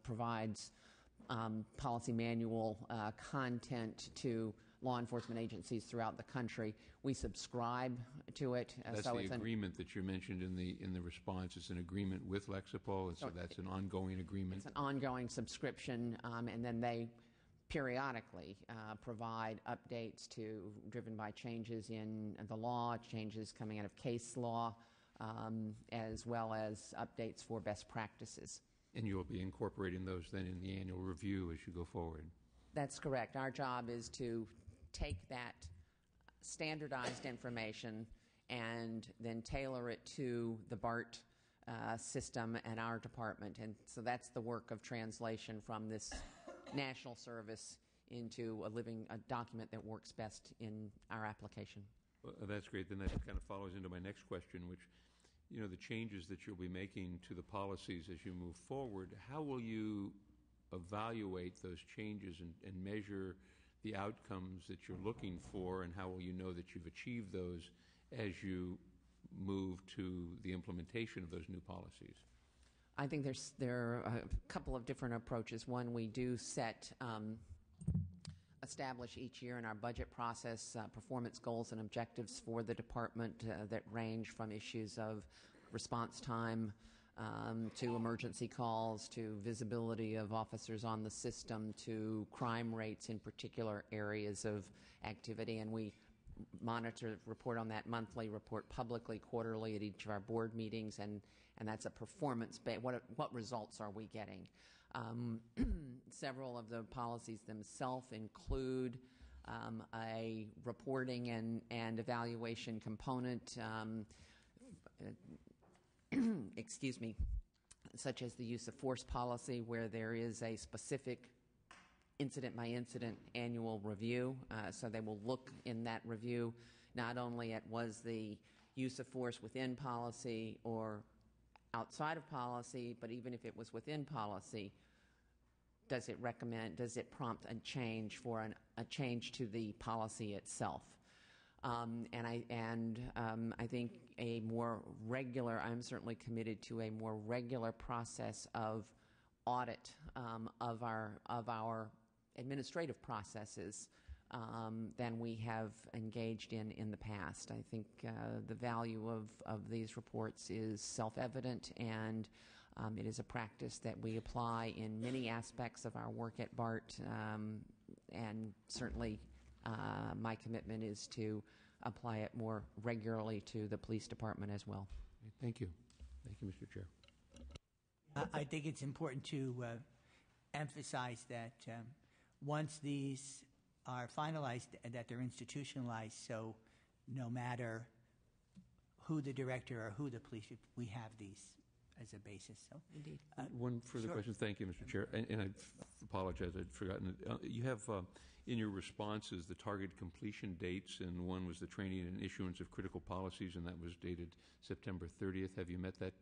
provides policy manual content to law enforcement agencies throughout the country. We subscribe to it. That's so the it's agreement that you mentioned in the response. It's an agreement with Lexipol, and so that's an ongoing agreement. It's an ongoing subscription, and then they periodically provide updates driven by changes in the law, changes coming out of case law, as well as updates for best practices. And you'll be incorporating those then in the annual review as you go forward. That's correct. Our job is to take that standardized information and then tailor it to the BART system and our department. And so that's the work of translation from this national service into a document that works best in our application. Well, that's great. Then that kind of follows into my next question, which, the changes that you'll be making to the policies as you move forward, how will you evaluate those changes and measure the outcomes that you're looking for, and how will you know that you've achieved those as you move to the implementation of those new policies? I think there are a couple of different approaches. One, we do establish each year in our budget process performance goals and objectives for the department that range from issues of response time to emergency calls, to visibility of officers on the system, to crime rates in particular areas of activity. And we monitor, report on that monthly, report publicly, quarterly at each of our board meetings, and that's a performance base. What results are we getting? Several of the policies themselves include a reporting and evaluation component, excuse me, such as the use of force policy, where there is a specific incident-by-incident annual review. So they will look in that review not only at was the use of force within policy or outside of policy, but even if it was within policy, does it recommend, does it prompt a change for a change to the policy itself? I think a more regular, I'm certainly committed to a more regular process of audit of our administrative processes than we have engaged in the past. I think the value of these reports is self-evident, and it is a practice that we apply in many aspects of our work at BART, and certainly my commitment is to apply it more regularly to the police department as well. Thank you. Thank you, Mr. Chair. I think it's important to emphasize that once these are finalized, that they're institutionalized, so no matter who the director or who the police, we have these as a basis. So, Indeed. One further Sure. question. Thank you, Mr. Chair. And I apologize, I'd forgotten. You have in your responses the target completion dates, and one was the training and issuance of critical policies, and that was dated September 30th. Have you met that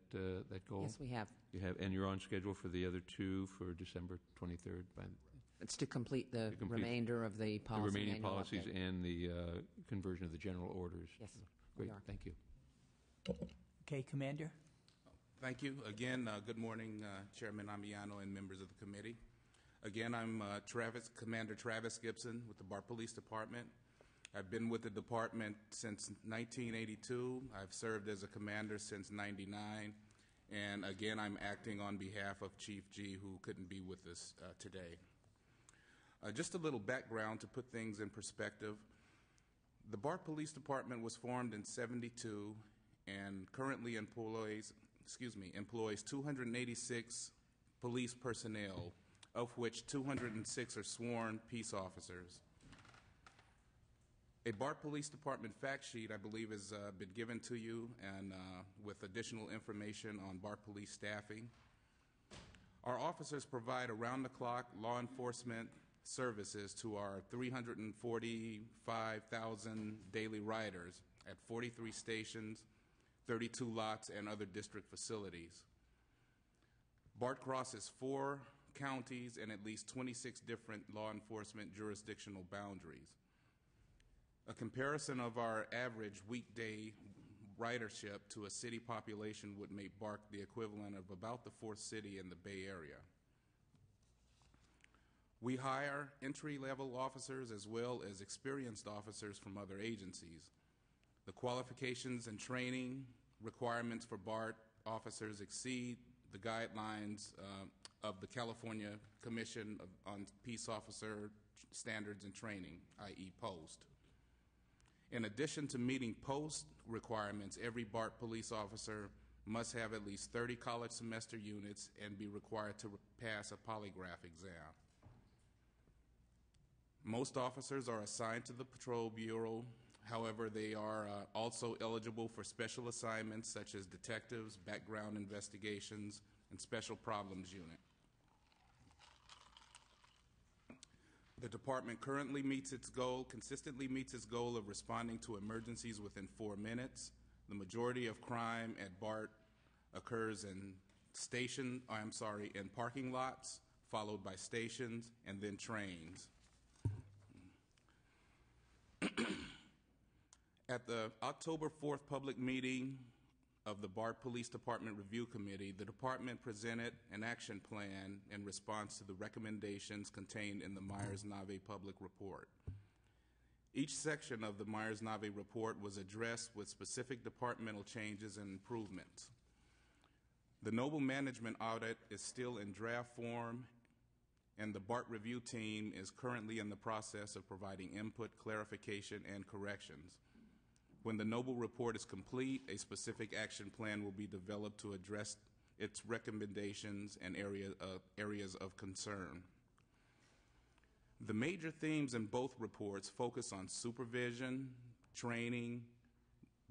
goal? Yes, we have. You have, and you're on schedule for the other two for December 23rd. It's to complete the remainder of the policy. The remaining manual policies update. and the conversion of the general orders. Yes, Great. we are. Thank you. okay, Commander. Thank you. Again, good morning, Chairman Amiano and members of the committee. Again, I'm Commander Travis Gibson with the BART Police Department. I've been with the department since 1982. I've served as a commander since '99. And again, I'm acting on behalf of Chief G, who couldn't be with us today. Just a little background to put things in perspective. The BART Police Department was formed in '72 and currently employs 286 police personnel, of which 206 are sworn peace officers. A BART Police Department fact sheet, I believe, has been given to you, and with additional information on BART police staffing. Our officers provide around-the-clock law enforcement services to our 345,000 daily riders at 43 stations, 32 lots, and other district facilities. BART crosses 4 counties and at least 26 different law enforcement jurisdictional boundaries. A comparison of our average weekday ridership to a city population would make BART the equivalent of about the 4th city in the Bay Area. We hire entry-level officers as well as experienced officers from other agencies. The qualifications and training requirements for BART officers exceed the guidelines of the California Commission on Peace Officer Standards and Training, i.e. POST. In addition to meeting POST requirements, every BART police officer must have at least 30 college semester units and be required to pass a polygraph exam. Most officers are assigned to the Patrol Bureau. However, they are also eligible for special assignments such as detectives, background investigations, and special problems unit. The department currently consistently meets its goal of responding to emergencies within 4 minutes. The majority of crime at BART occurs in parking lots, followed by stations, and then trains. At the October 4th public meeting of the BART Police Department Review Committee, the department presented an action plan in response to the recommendations contained in the Myers-Nave public report. Each section of the Myers-Nave report was addressed with specific departmental changes and improvements. The Noble Management Audit is still in draft form, and the BART review team is currently in the process of providing input, clarification, and corrections. When the Noble report is complete, a specific action plan will be developed to address its recommendations and areas of concern. The major themes in both reports focus on supervision, training,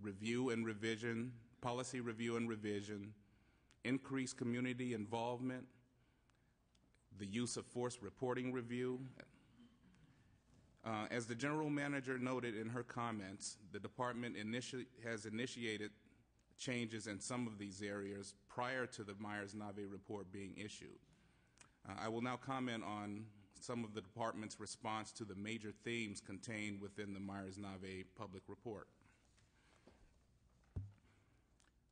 review and revision, policy review and revision, increased community involvement, the use of force reporting review. As the general manager noted in her comments, the department has initiated changes in some of these areas prior to the Myers-Nave report being issued. I will now comment on some of the department's response to the major themes contained within the Myers-Nave public report.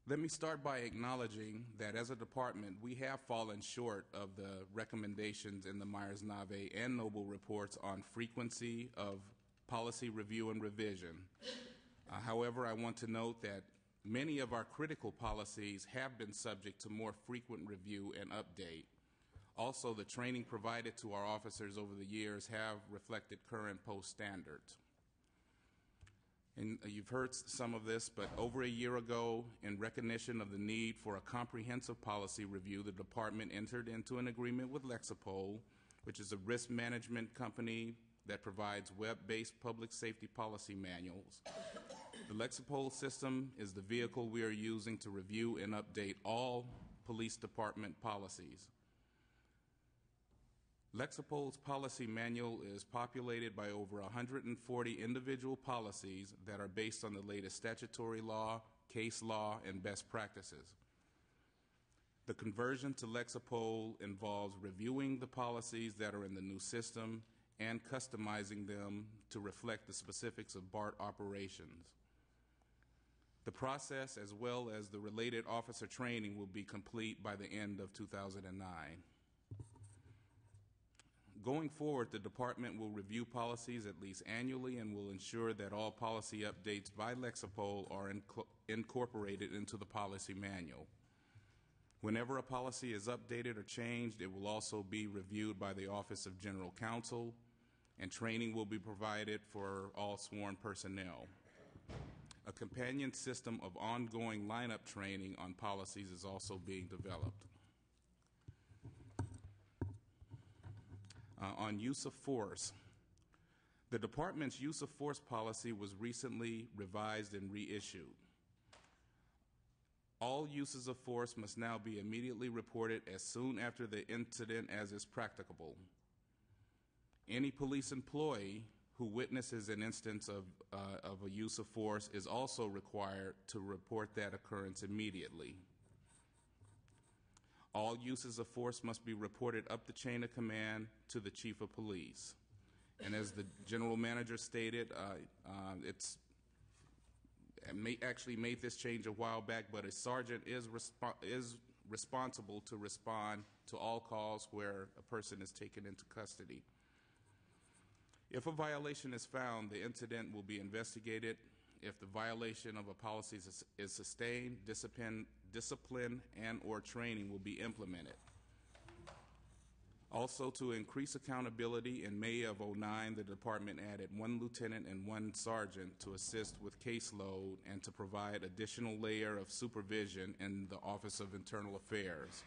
Let me start by acknowledging that as a department, we have fallen short of the recommendations in the Myers-Nave and Noble reports on frequency of policy review and revision. However, I want to note that many of our critical policies have been subject to more frequent review and update. Also, the training provided to our officers over the years have reflected current post standards. And you've heard some of this, but over a year ago, in recognition of the need for a comprehensive policy review, the department entered into an agreement with Lexipol, which is a risk management company that provides web-based public safety policy manuals. The Lexipol system is the vehicle we are using to review and update all police department policies. Lexipol's policy manual is populated by over 140 individual policies that are based on the latest statutory law, case law, and best practices. The conversion to Lexipol involves reviewing the policies that are in the new system and customizing them to reflect the specifics of BART operations. The process, as well as the related officer training, will be complete by the end of 2009. Going forward, the department will review policies at least annually and will ensure that all policy updates by Lexipol are incorporated into the policy manual. Whenever a policy is updated or changed, it will also be reviewed by the Office of General Counsel, and training will be provided for all sworn personnel. A companion system of ongoing lineup training on policies is also being developed. On use of force. The department's use of force policy was recently revised and reissued. All uses of force must now be immediately reported as soon after the incident as is practicable. Any police employee who witnesses an instance of a use of force is also required to report that occurrence immediately. All uses of force must be reported up the chain of command to the chief of police. And as the general manager stated, actually made this change a while back, but a sergeant is responsible to respond to all calls where a person is taken into custody. If a violation is found, the incident will be investigated. If the violation of a policy is sustained, discipline and or training will be implemented. Also, to increase accountability, in May of '09, the department added 1 lieutenant and 1 sergeant to assist with caseload and to provide additional layer of supervision in the Office of Internal Affairs.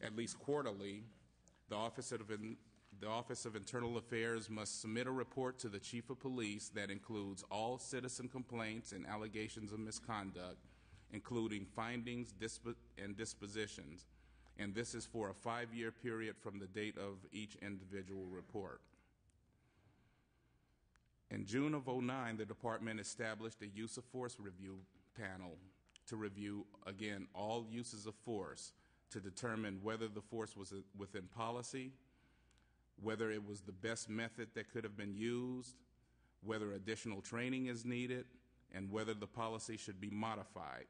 At least quarterly, the Office of Internal Affairs must submit a report to the Chief of Police that includes all citizen complaints and allegations of misconduct, including findings and dispositions, and this is for a 5-year period from the date of each individual report. In June of '09, the department established a use of force review panel to review, again, all uses of force to determine whether the force was within policy, whether it was the best method that could have been used, whether additional training is needed, and whether the policy should be modified.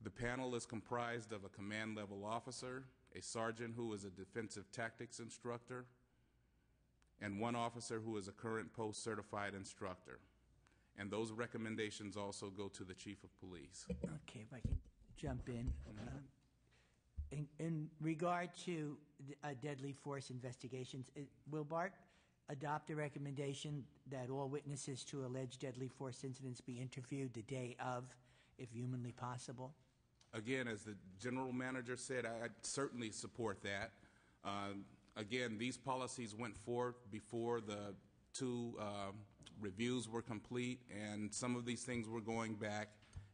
The panel is comprised of a command level officer, a sergeant who is a defensive tactics instructor, and 1 officer who is a current post certified instructor. And those recommendations also go to the Chief of Police. Okay, if I can jump in. In regard to deadly force investigations, will BART adopt a recommendation that all witnesses to alleged deadly force incidents be interviewed the day of, if humanly possible? Again, as the general manager said, I certainly support that. Again, these policies went forth before the 2 reviews were complete, and some of these things were going back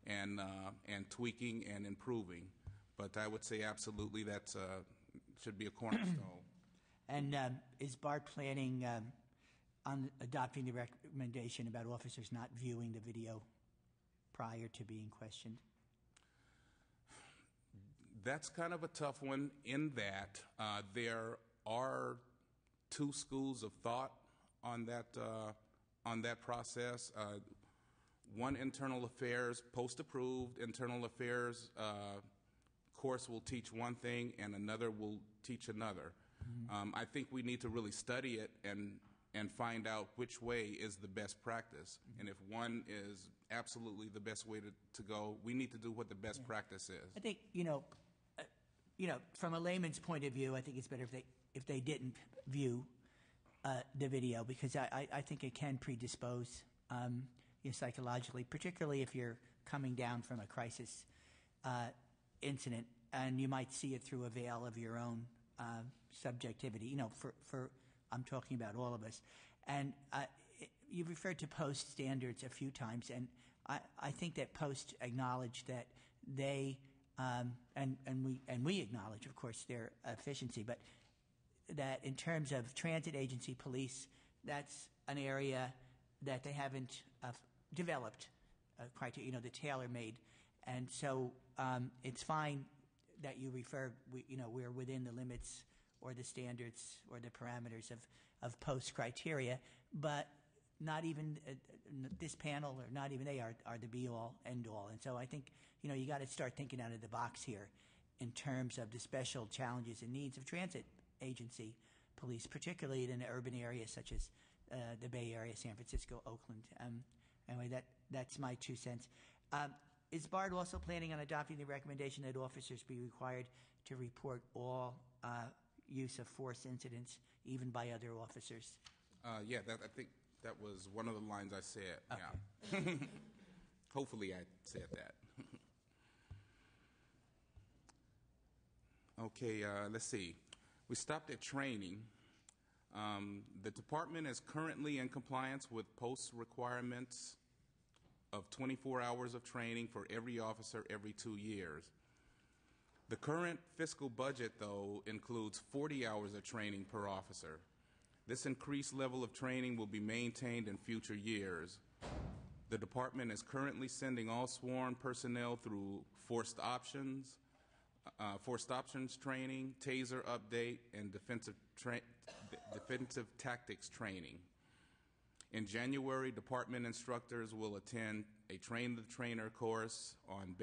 and tweaking and improving. But I would say absolutely that should be a cornerstone. And is BART planning on adopting the recommendation about officers not viewing the video prior to being questioned? That's kind of a tough one in that there are two schools of thought on that process. One internal affairs, post-approved internal affairs course will teach one thing and another will teach another. I think we need to really study it and find out which way is the best practice. And if one is absolutely the best way to go, we need to do what the best practice is. I think, from a layman's point of view, I think it's better if they didn't view the video, because I think it can predispose you psychologically, particularly if you're coming down from a crisis incident, and you might see it through a veil of your own subjectivity. For I'm talking about all of us, and you've referred to Post standards a few times, and I think that Post acknowledged that they and we acknowledge, of course, their efficiency, but that in terms of transit agency police, that's an area that they haven't developed criteria, the tailor-made, and so it's fine that you refer, we're within the limits or the standards or the parameters of Post criteria, but not even this panel or not even they are the be-all, end-all. And so I think, you got to start thinking out of the box here in terms of the special challenges and needs of transit agency police, particularly in urban areas such as the Bay Area, San Francisco, Oakland. Anyway, that's my 2 cents. Is BART also planning on adopting the recommendation that officers be required to report all use of force incidents, even by other officers? Yeah, I think that was one of the lines I said. Okay. Yeah. Hopefully I said that. Okay, let's see. We stopped at training. The department is currently in compliance with Post requirements of 24 hours of training for every officer every 2 years. The current fiscal budget, though, includes 40 hours of training per officer. This increased level of training will be maintained in future years. The department is currently sending all sworn personnel through forced options training, taser update, and defensive tactics training. In January, department instructors will attend a train-the-trainer course on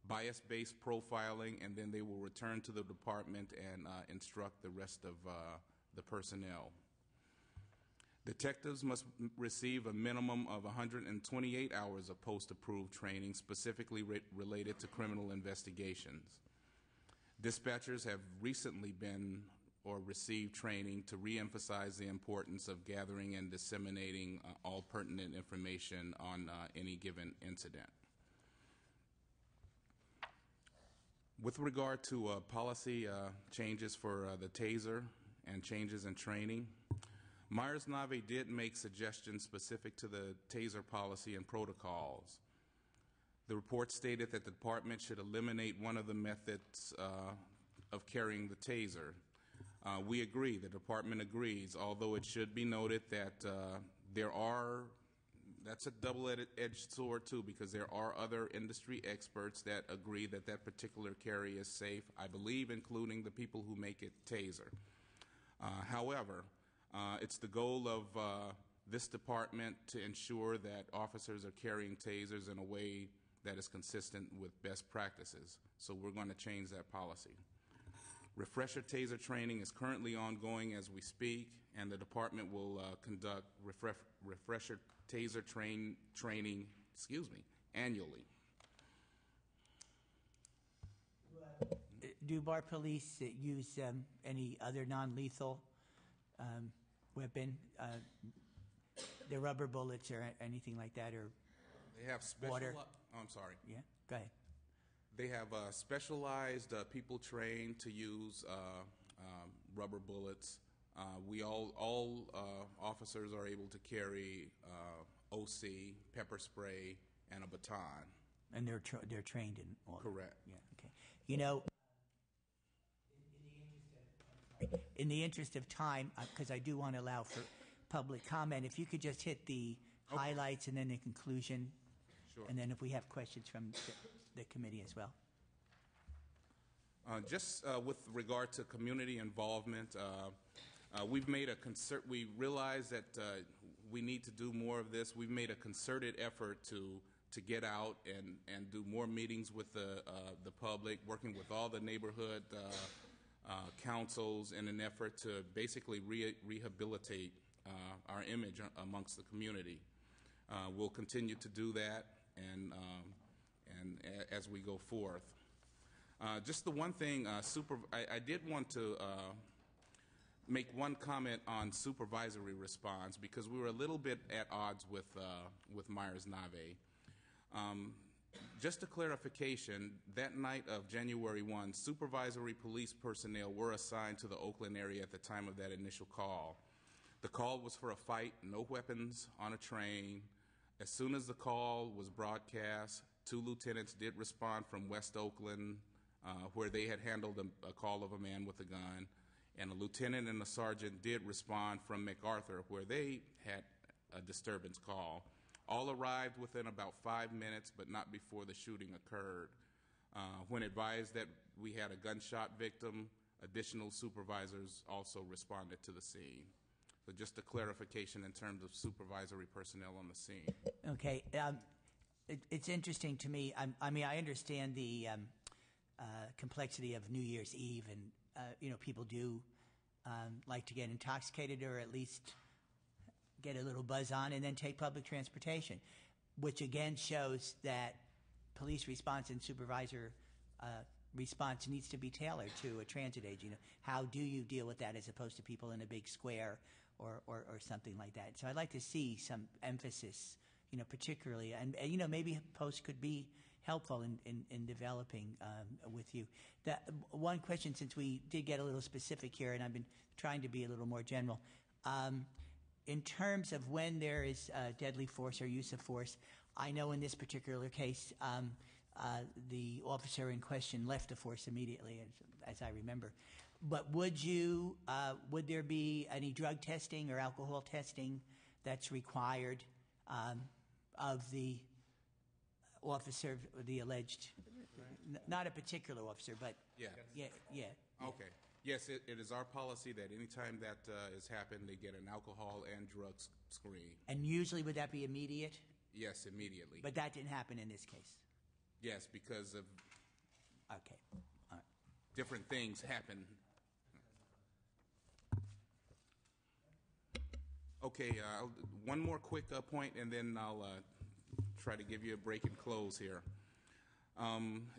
bias-based profiling, and then they will return to the department and instruct the rest of the personnel. Detectives must receive a minimum of 128 hours of post-approved training specifically related to criminal investigations. Dispatchers have recently been or received training to reemphasize the importance of gathering and disseminating all pertinent information on any given incident. With regard to policy changes for the taser and changes in training, Myers-Nave did make suggestions specific to the taser policy and protocols. The report stated that the department should eliminate one of the methods of carrying the taser. We agree, the department agrees, although it should be noted that that's a double-edged sword too, because there are other industry experts that agree that that particular carry is safe, I believe including the people who make it taser. However, it's the goal of this department to ensure that officers are carrying tasers in a way that is consistent with best practices. So we're going to change that policy. Refresher taser training is currently ongoing as we speak, and the department will conduct refresher taser training annually. Do BART police use any other non-lethal weapon, the rubber bullets or anything like that, or they have special water? I'm sorry. Yeah, go ahead. They have specialized people trained to use rubber bullets. We all officers are able to carry OC, pepper spray, and a baton. And they're trained in all. Correct. Yeah. Okay. You know, in the interest of time, because I do want to allow for public comment, if you could just hit the highlights and then the conclusion, Sure. and then if we have questions from the committee as well. Just with regard to community involvement, we've made a we realize that we need to do more of this. We've made a concerted effort to get out and do more meetings with the public, working with all the neighborhood councils in an effort to basically rehabilitate our image amongst the community. We'll continue to do that and as we go forth. Just the one thing, I did want to make one comment on supervisory response because we were a little bit at odds with Myers-Nave. Just a clarification, that night of January 1, supervisory police personnel were assigned to the Oakland area at the time of that initial call. The call was for a fight, no weapons on a train. As soon as the call was broadcast, 2 lieutenants did respond from West Oakland, where they had handled a call of a man with a gun, and a lieutenant and a sergeant did respond from MacArthur, where they had a disturbance call. All arrived within about 5 minutes, but not before the shooting occurred. When advised that we had a gunshot victim, additional supervisors also responded to the scene. So just a clarification in terms of supervisory personnel on the scene. Okay. It's interesting to me. I mean, I understand the complexity of New Year's Eve, and people do like to get intoxicated or at least get a little buzz on and then take public transportation, which again shows that police response and supervisor response needs to be tailored to a transit agent. How do you deal with that as opposed to people in a big square or something like that? So I'd like to see some emphasis, particularly, and maybe posts could be helpful in developing with you. One question, since we did get a little specific here, and I've been trying to be a little more general, in terms of when there is deadly force or use of force, I know in this particular case, the officer in question left the force immediately, as I remember. But would there be any drug testing or alcohol testing that's required of the officer, the alleged, not a particular officer, but Yeah. Yeah. Okay. Yes, it is our policy that anytime that has happened, they get an alcohol and drugs screen. And usually would that be immediate? Yes, immediately. But that didn't happen in this case? Yes, because of Okay. All right. different things happen. Okay, one more quick point, and then I'll try to give you a break and close here.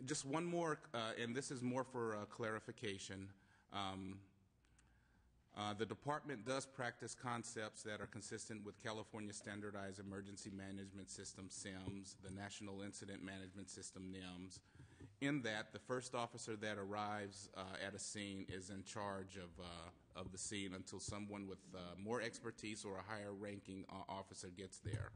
Just one more, and this is more for clarification. The department does practice concepts that are consistent with California Standardized Emergency Management System, SIMS, the National Incident Management System, NIMS, in that the first officer that arrives at a scene is in charge of the scene until someone with more expertise or a higher ranking officer gets there.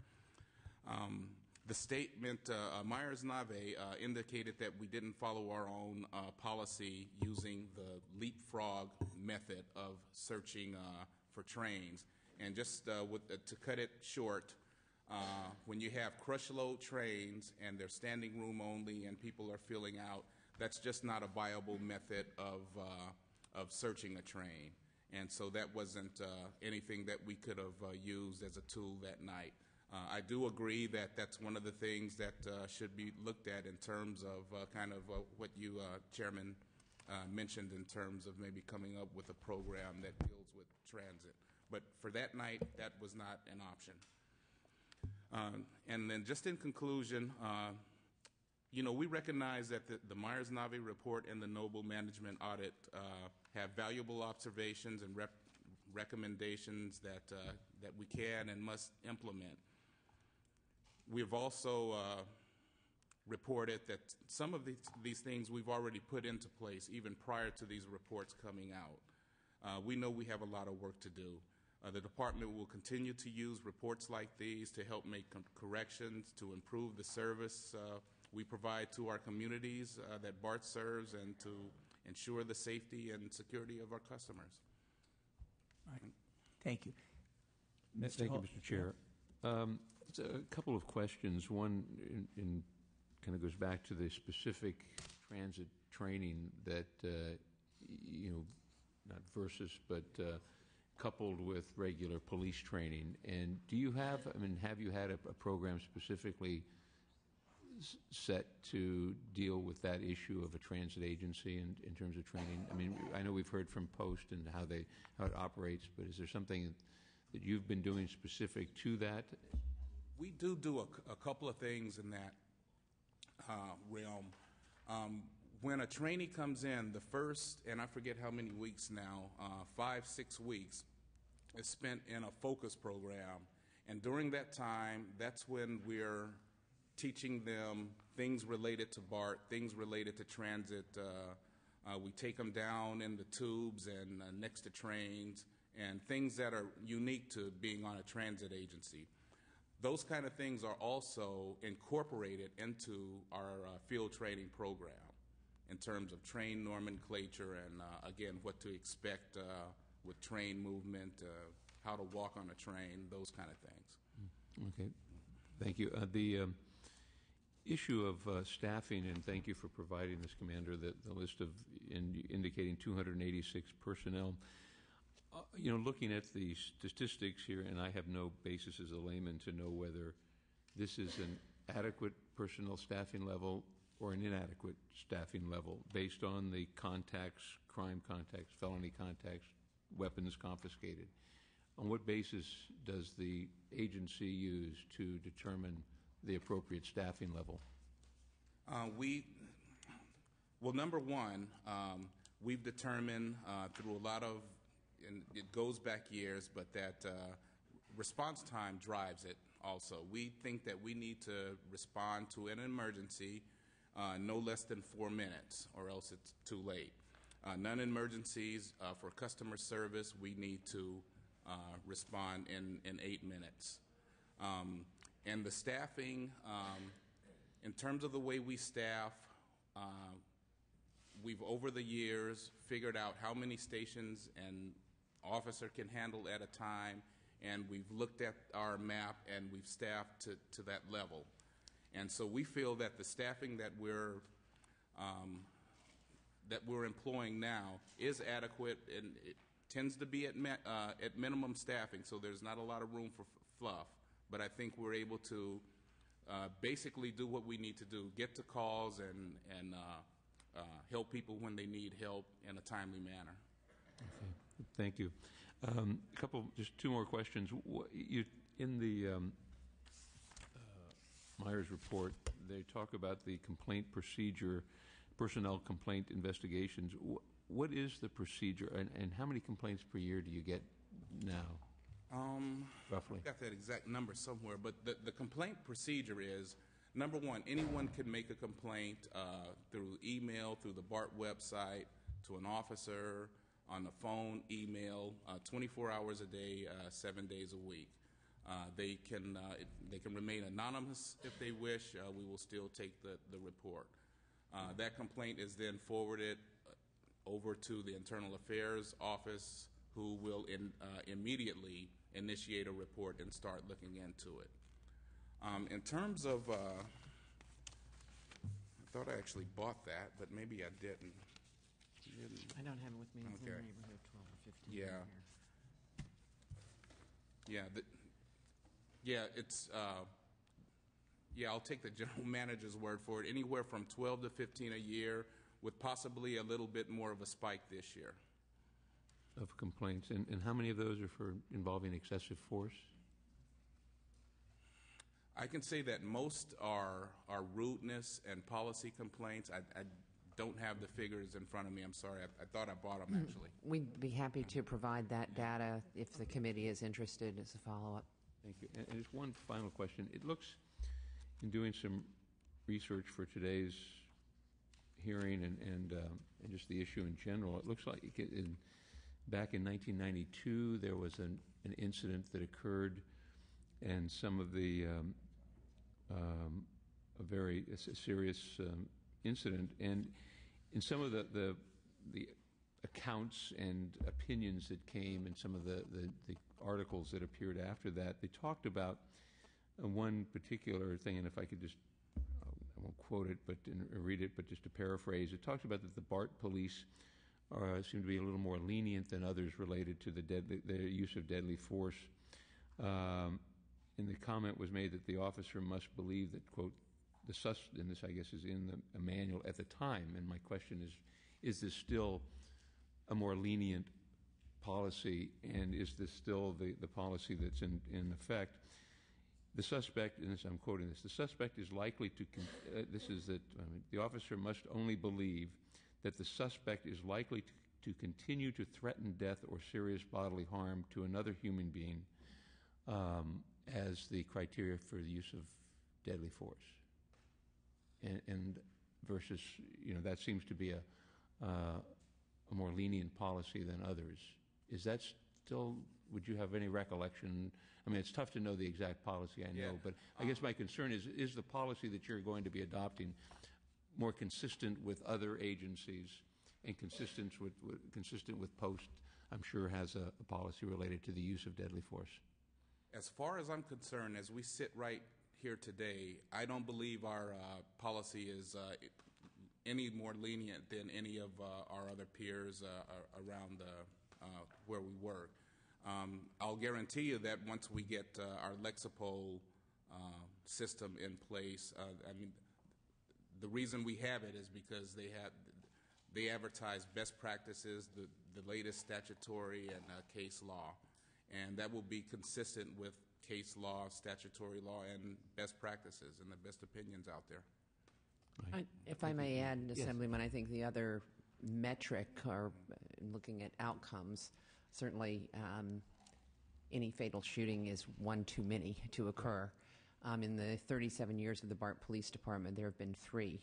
The statement, Myers-Nave indicated that we didn't follow our own policy using the leapfrog method of searching for trains. And just to cut it short, when you have crush load trains and they're standing room only and people are filling out, that's just not a viable method of searching a train. And so that wasn't anything that we could have used as a tool that night. I do agree that that's one of the things that should be looked at in terms of what you, Chairman, mentioned in terms of maybe coming up with a program that deals with transit. But for that night, that was not an option. And then just in conclusion, we recognize that the Myers-Nave report and the Noble Management Audit have valuable observations and recommendations that we can and must implement. We've also reported that some of these things we've already put into place even prior to these reports coming out. We know we have a lot of work to do. The department will continue to use reports like these to help make corrections, to improve the service we provide to our communities that BART serves, and to ensure the safety and security of our customers. All right. Thank you. Thank you, Mr. Chair. A couple of questions. One kind of goes back to the specific transit training that, not versus, but coupled with regular police training. And do you have, have you had a program specifically set to deal with that issue of a transit agency in terms of training? I know we've heard from Post and how it operates, but is there something that you've been doing specific to that? We do a couple of things in that realm. When a trainee comes in, the first, and I forget how many weeks now, 5-6 weeks, is spent in a focus program. And during that time, that's when we're teaching them things related to BART, things related to transit. We take them down in the tubes and next to trains, and things that are unique to being on a transit agency. Those kind of things are also incorporated into our field training program in terms of train nomenclature and, again, what to expect with train movement, how to walk on a train, those kind of things. Okay. Thank you. The issue of staffing, and thank you for providing this, Commander, the list of indicating 286 personnel. Looking at the statistics here, and I have no basis as a layman to know whether this is an adequate personnel staffing level or an inadequate staffing level based on the contacts, crime contacts, felony contacts, weapons confiscated. On what basis does the agency use to determine the appropriate staffing level? Well, number one, we've determined through a lot of, and it goes back years, but that response time drives it also. We think that we need to respond to an emergency no less than 4 minutes, or else it's too late. Non-emergencies for customer service, we need to respond in 8 minutes. And the staffing, in terms of the way we staff, we've over the years figured out how many stations an officer can handle at a time, and we've looked at our map and we've staffed to that level. And so we feel that the staffing that we're employing now is adequate, and it tends to be at minimum staffing, so there's not a lot of room for fluff. But I think we're able to basically do what we need to do, get to calls and help people when they need help in a timely manner. Okay. Thank you. Just two more questions. In the Myers report, they talk about the complaint procedure, personnel complaint investigations. What is the procedure, and how many complaints per year do you get now? Roughly. I've got that exact number somewhere, but the complaint procedure is, number one, anyone can make a complaint through email, through the BART website, to an officer, on the phone, email, 24 hours a day, 7 days a week. They can remain anonymous if they wish. We will still take the report. That complaint is then forwarded over to the Internal Affairs Office, who will immediately initiate a report and start looking into it. In terms of, I thought I actually bought that, but maybe I didn't. I don't have it with me. It's in the Okay. neighborhood of 12 or 15. Yeah. Here. It's, I'll take the general manager's word for it. Anywhere from 12 to 15 a year, with possibly a little bit more of a spike this year. Of complaints, and how many of those are for involving excessive force? I can say that most are rudeness and policy complaints. I don't have the figures in front of me. I'm sorry. I thought I bought them, actually. We'd be happy to provide that data if the committee is interested as a follow-up. Thank you. And just one final question. It looks, in doing some research for today's hearing and just the issue in general, it looks like back in 1992 there was an incident that occurred, and some of the a very serious incident, and in some of the accounts and opinions that came in some of the articles that appeared after that, they talked about one particular thing, and if I could just, I won't quote it, but read it, but just to paraphrase, it talks about that the BART police seem to be a little more lenient than others related to the use of deadly force. And the comment was made that the officer must believe that, quote, and this I guess is in the manual at the time, and my question is this still a more lenient policy, and is this still the policy that's in effect? The suspect, and this, I'm quoting this, the suspect is likely to, the officer must only believe that the suspect is likely to continue to threaten death or serious bodily harm to another human being as the criteria for the use of deadly force. And versus, that seems to be a more lenient policy than others. Is that still, would you have any recollection? I mean, it's tough to know the exact policy, I know, but I guess my concern is the policy that you're going to be adopting more consistent with other agencies and consistent with Post, I'm sure, has a policy related to the use of deadly force? As far as I'm concerned, as we sit right here today, I don't believe our policy is any more lenient than any of our other peers around where we work. I'll guarantee you that once we get our Lexapol system in place, I mean, the reason we have it is because they advertise best practices, the latest statutory and case law, and that will be consistent with case law, statutory law, and best practices and the best opinions out there. If I may add, Yes. Assemblyman, I think the other metric, or looking at outcomes, certainly any fatal shooting is one too many to occur. In the 37 years of the BART Police Department, there have been 3.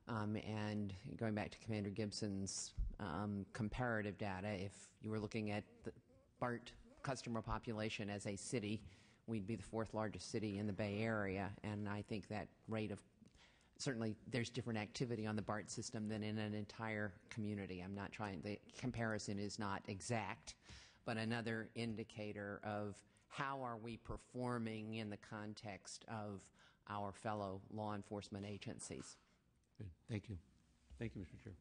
And going back to Commander Gibson's comparative data, if you were looking at the BART customer population as a city, we'd be the 4th largest city in the Bay Area. And I think that rate of, certainly there's different activity on the BART system than in an entire community. I'm not trying, the comparison is not exact, but another indicator of how are we performing in the context of our fellow law enforcement agencies. Good. Thank you. Thank you, Mr. Chair.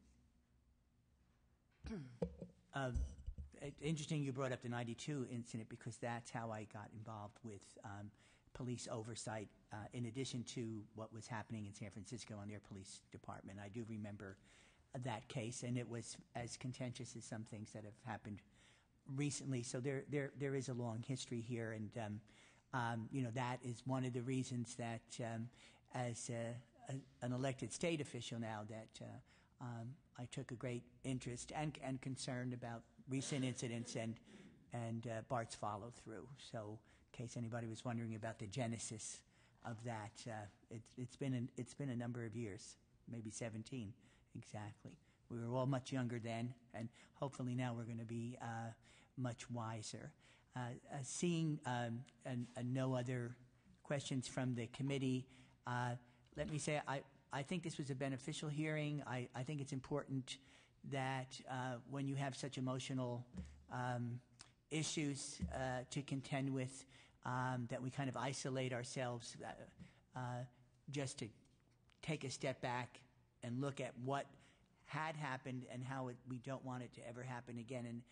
Interesting you brought up the 92 incident, because that's how I got involved with police oversight, in addition to what was happening in San Francisco on their police department. I do remember that case, and it was as contentious as some things that have happened recently. So there is a long history here, and that is one of the reasons that as an elected state official now that I took a great interest and concern about recent incidents and BART's follow through. So in case anybody was wondering about the genesis of that, it's been a number of years, maybe 17 exactly. We were all much younger then, and hopefully now we're going to be much wiser. Seeing no other questions from the committee, let me say I think this was a beneficial hearing. I think it's important that when you have such emotional issues to contend with, that we kind of isolate ourselves just to take a step back and look at what had happened and how we don't want it to ever happen again. And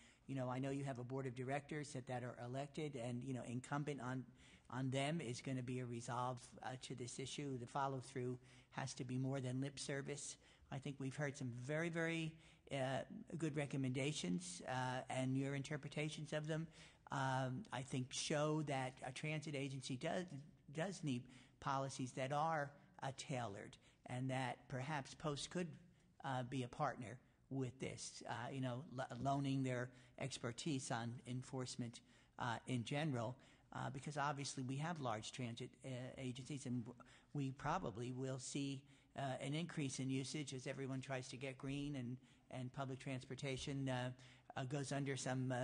I know you have a board of directors that are elected, and incumbent on them is going to be a resolve to this issue. The follow through has to be more than lip service. I think we've heard some very, very good recommendations, and your interpretations of them, I think, show that a transit agency does need policies that are tailored, and that perhaps Post could be a partner with this, loaning their expertise on enforcement in general, because obviously we have large transit agencies, and we probably will see an increase in usage as everyone tries to get green, and public transportation goes under some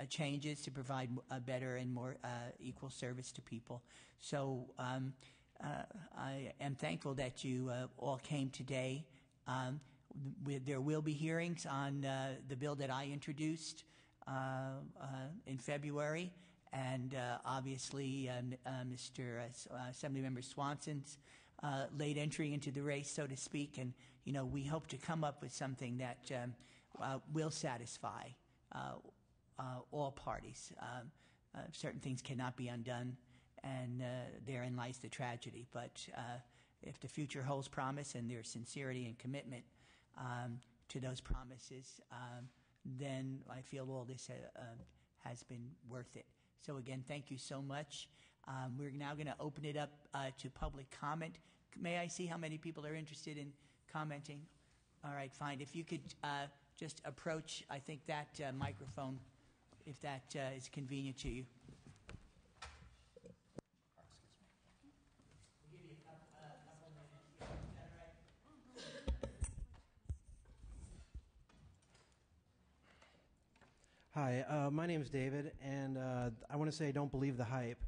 changes to provide a better and more equal service to people. So I am thankful that you all came today. There will be hearings on the bill that I introduced in February, and obviously Mr. Assemblymember Swanson's late entry into the race, so to speak, and we hope to come up with something that will satisfy all parties. Certain things cannot be undone, and therein lies the tragedy. But if the future holds promise and there's sincerity and commitment to those promises, then I feel all this has been worth it. So again, thank you so much. We're now going to open it up to public comment. May I see how many people are interested in commenting? All right, fine. If you could just approach, I think, that microphone, if that is convenient to you. Hi, my name is David, and I want to say don't believe the hype.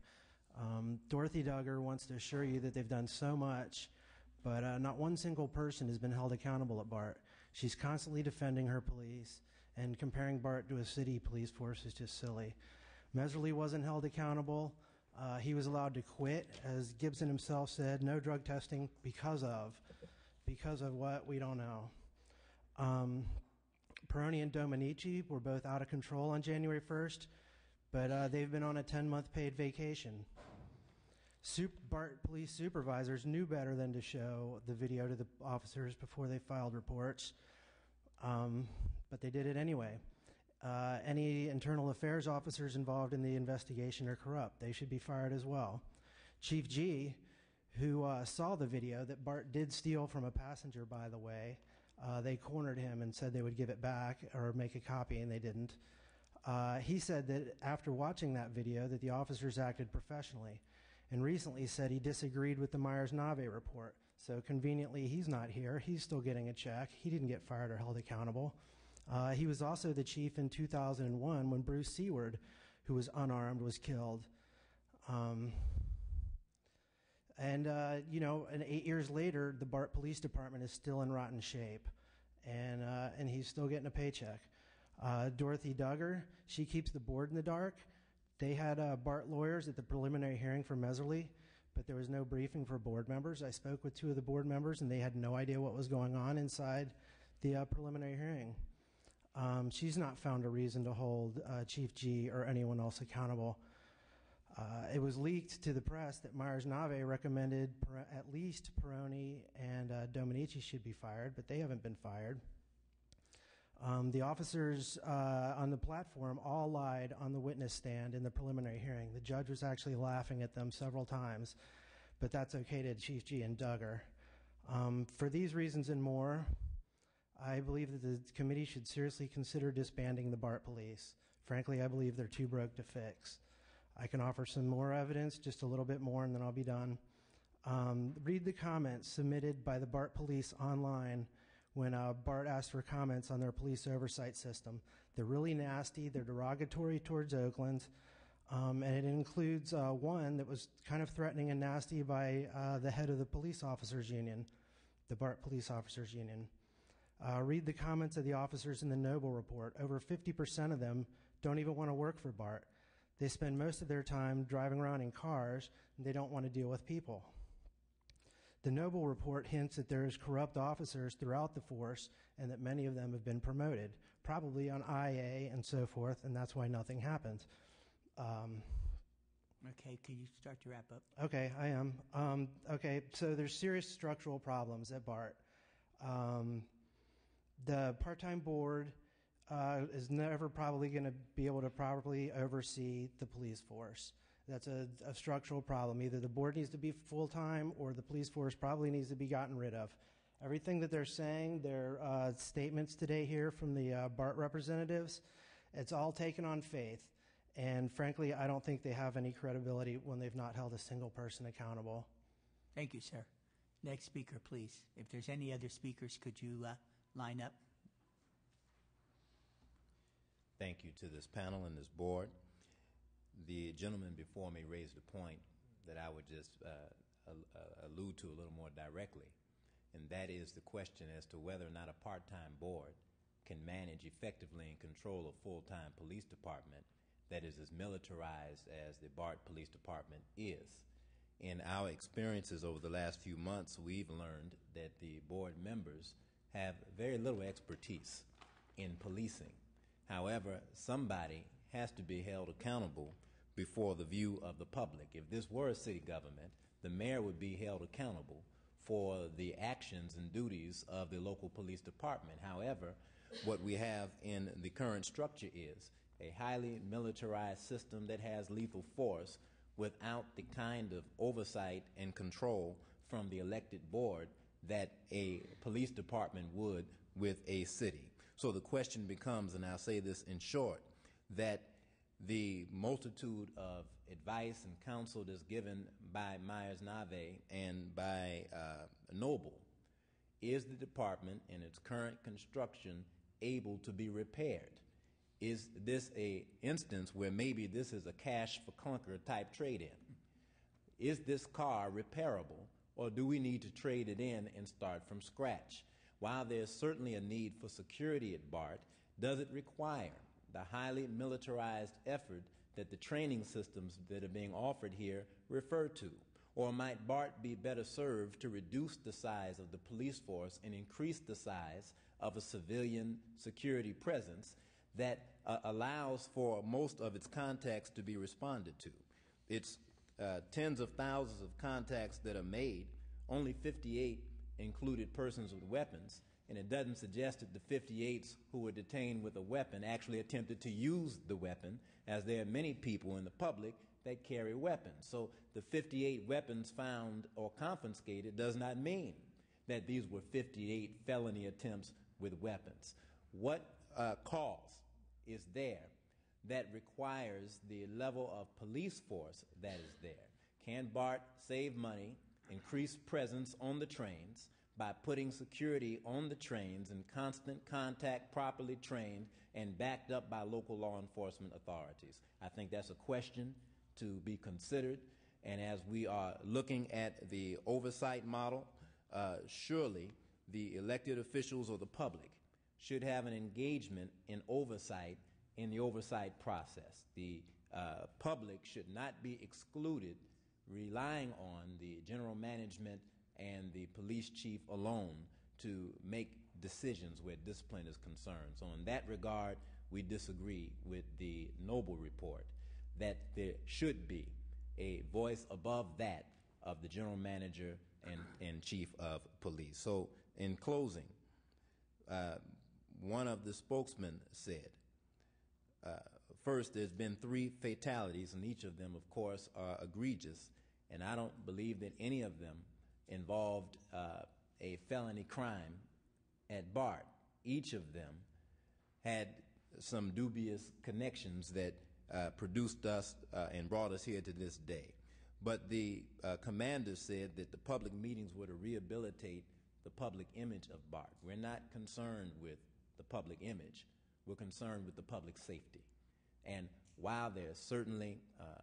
Dorothy Duggar wants to assure you that they've done so much, but not one single person has been held accountable at BART. She's constantly defending her police, and comparing BART to a city police force is just silly. Meserly wasn't held accountable. He was allowed to quit, as Gibson himself said, no drug testing because of what we don't know. Peroni and Dominici were both out of control on January 1st, but they've been on a 10-month paid vacation. BART police supervisors knew better than to show the video to the officers before they filed reports, but they did it anyway. Any internal affairs officers involved in the investigation are corrupt. They should be fired as well. Chief G, who saw the video that BART did steal from a passenger, by the way, they cornered him and said they would give it back or make a copy, and they didn't. He said that after watching that video that the officers acted professionally, and recently said he disagreed with the Myers-Nave report. So conveniently, he's not here. He's still getting a check. He didn't get fired or held accountable. He was also the chief in 2001 when Bruce Seward, who was unarmed, was killed. And 8 years later, the BART Police Department is still in rotten shape, and he's still getting a paycheck. Dorothy Duggar, she keeps the board in the dark. They had BART lawyers at the preliminary hearing for Meserly, but there was no briefing for board members. I spoke with two of the board members, and they had no idea what was going on inside the preliminary hearing. She's not found a reason to hold Chief G or anyone else accountable. It was leaked to the press that Myers-Nave recommended at least Peroni and Dominici should be fired, but they haven't been fired. The officers on the platform all lied on the witness stand in the preliminary hearing. The judge was actually laughing at them several times, but that's okay to Chief G and Duggar. For these reasons and more, I believe that the committee should seriously consider disbanding the BART police. Frankly, I believe they're too broke to fix. I can offer some more evidence, just a little bit more, and then I'll be done. Read the comments submitted by the BART police online when BART asked for comments on their police oversight system. They're really nasty. They're derogatory towards Oakland, and it includes one that was kind of threatening and nasty by the head of the police officers union, the BART police officers union. Read the comments of the officers in the Noble report. Over 50% of them don't even want to work for BART. They spend most of their time driving around in cars, and they don't want to deal with people. The Noble report hints that there is corrupt officers throughout the force and that many of them have been promoted, probably on IA and so forth, and that's why nothing happened. Okay, can you start to wrap up? Okay, I am. Okay, so there's serious structural problems at BART. The part-time board is never probably going to be able to properly oversee the police force. That's a structural problem. Either the board needs to be full-time or the police force probably needs to be gotten rid of. Everything that they're saying, their statements today here from the BART representatives, it's all taken on faith. And frankly, I don't think they have any credibility when they've not held a single person accountable. Thank you, sir. Next speaker, please. If there's any other speakers, could you line up? Thank you to this panel and this board. The gentleman before me raised a point that I would just allude to a little more directly, and that is the question as to whether or not a part-time board can manage effectively and control a full-time police department that is as militarized as the BART Police Department is. In our experiences over the last few months, we've learned that the board members have very little expertise in policing. However, somebody has to be held accountable before the view of the public. If this were a city government, the mayor would be held accountable for the actions and duties of the local police department. However, what we have in the current structure is a highly militarized system that has lethal force without the kind of oversight and control from the elected board that a police department would with a city. So the question becomes, and I'll say this in short, that the multitude of advice and counsel that's given by Myers-Nave and by Noble, is the department in its current construction able to be repaired? Is this a instance where maybe this is a cash for clunker type trade-in? Is this car repairable, or do we need to trade it in and start from scratch? While there's certainly a need for security at BART, does it require the highly militarized effort that the training systems that are being offered here refer to? Or might BART be better served to reduce the size of the police force and increase the size of a civilian security presence that allows for most of its contacts to be responded to? It's tens of thousands of contacts that are made. Only 58 included persons with weapons, and it doesn't suggest that the 58s who were detained with a weapon actually attempted to use the weapon, as there are many people in the public that carry weapons. So the 58 weapons found or confiscated does not mean that these were 58 felony attempts with weapons. What cause is there that requires the level of police force that is there? Can BART save money, increase presence on the trains by putting security on the trains in constant contact, properly trained, and backed up by local law enforcement authorities? I think that's a question to be considered. And as we are looking at the oversight model, surely the elected officials or the public should have an engagement in oversight in the oversight process. The public should not be excluded, relying on the general management and the police chief alone to make decisions where discipline is concerned. So in that regard, we disagree with the Noble report that there should be a voice above that of the general manager and chief of police. So in closing, one of the spokesmen said, first, there's been 3 fatalities, and each of them, of course, are egregious, and I don't believe that any of them involved a felony crime at BART. Each of them had some dubious connections that produced us and brought us here to this day. But the commander said that the public meetings were to rehabilitate the public image of BART. We're not concerned with the public image. We're concerned with the public safety. And while there's certainly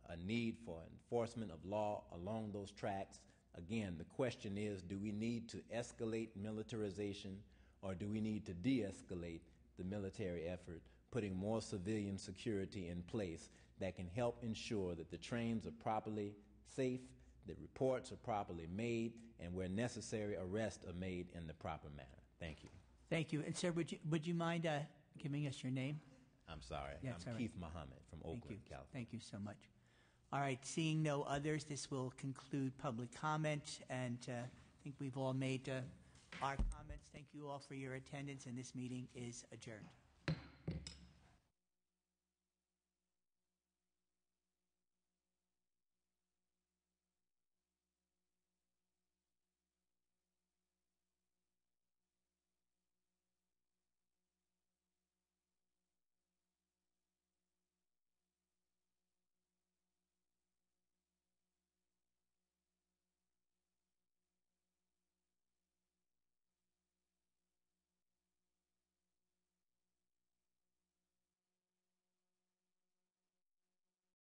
a need for enforcement of law along those tracks, again, the question is, do we need to escalate militarization, or do we need to de-escalate the military effort, putting more civilian security in place that can help ensure that the trains are properly safe, that reports are properly made, and where necessary, arrests are made in the proper manner? Thank you. Thank you. And sir, would you mind giving us your name? I'm sorry. Yeah, I'm Keith Muhammad from Oakland, California. Thank you so much. All right, seeing no others, this will conclude public comment, and I think we've all made our comments. Thank you all for your attendance, and this meeting is adjourned.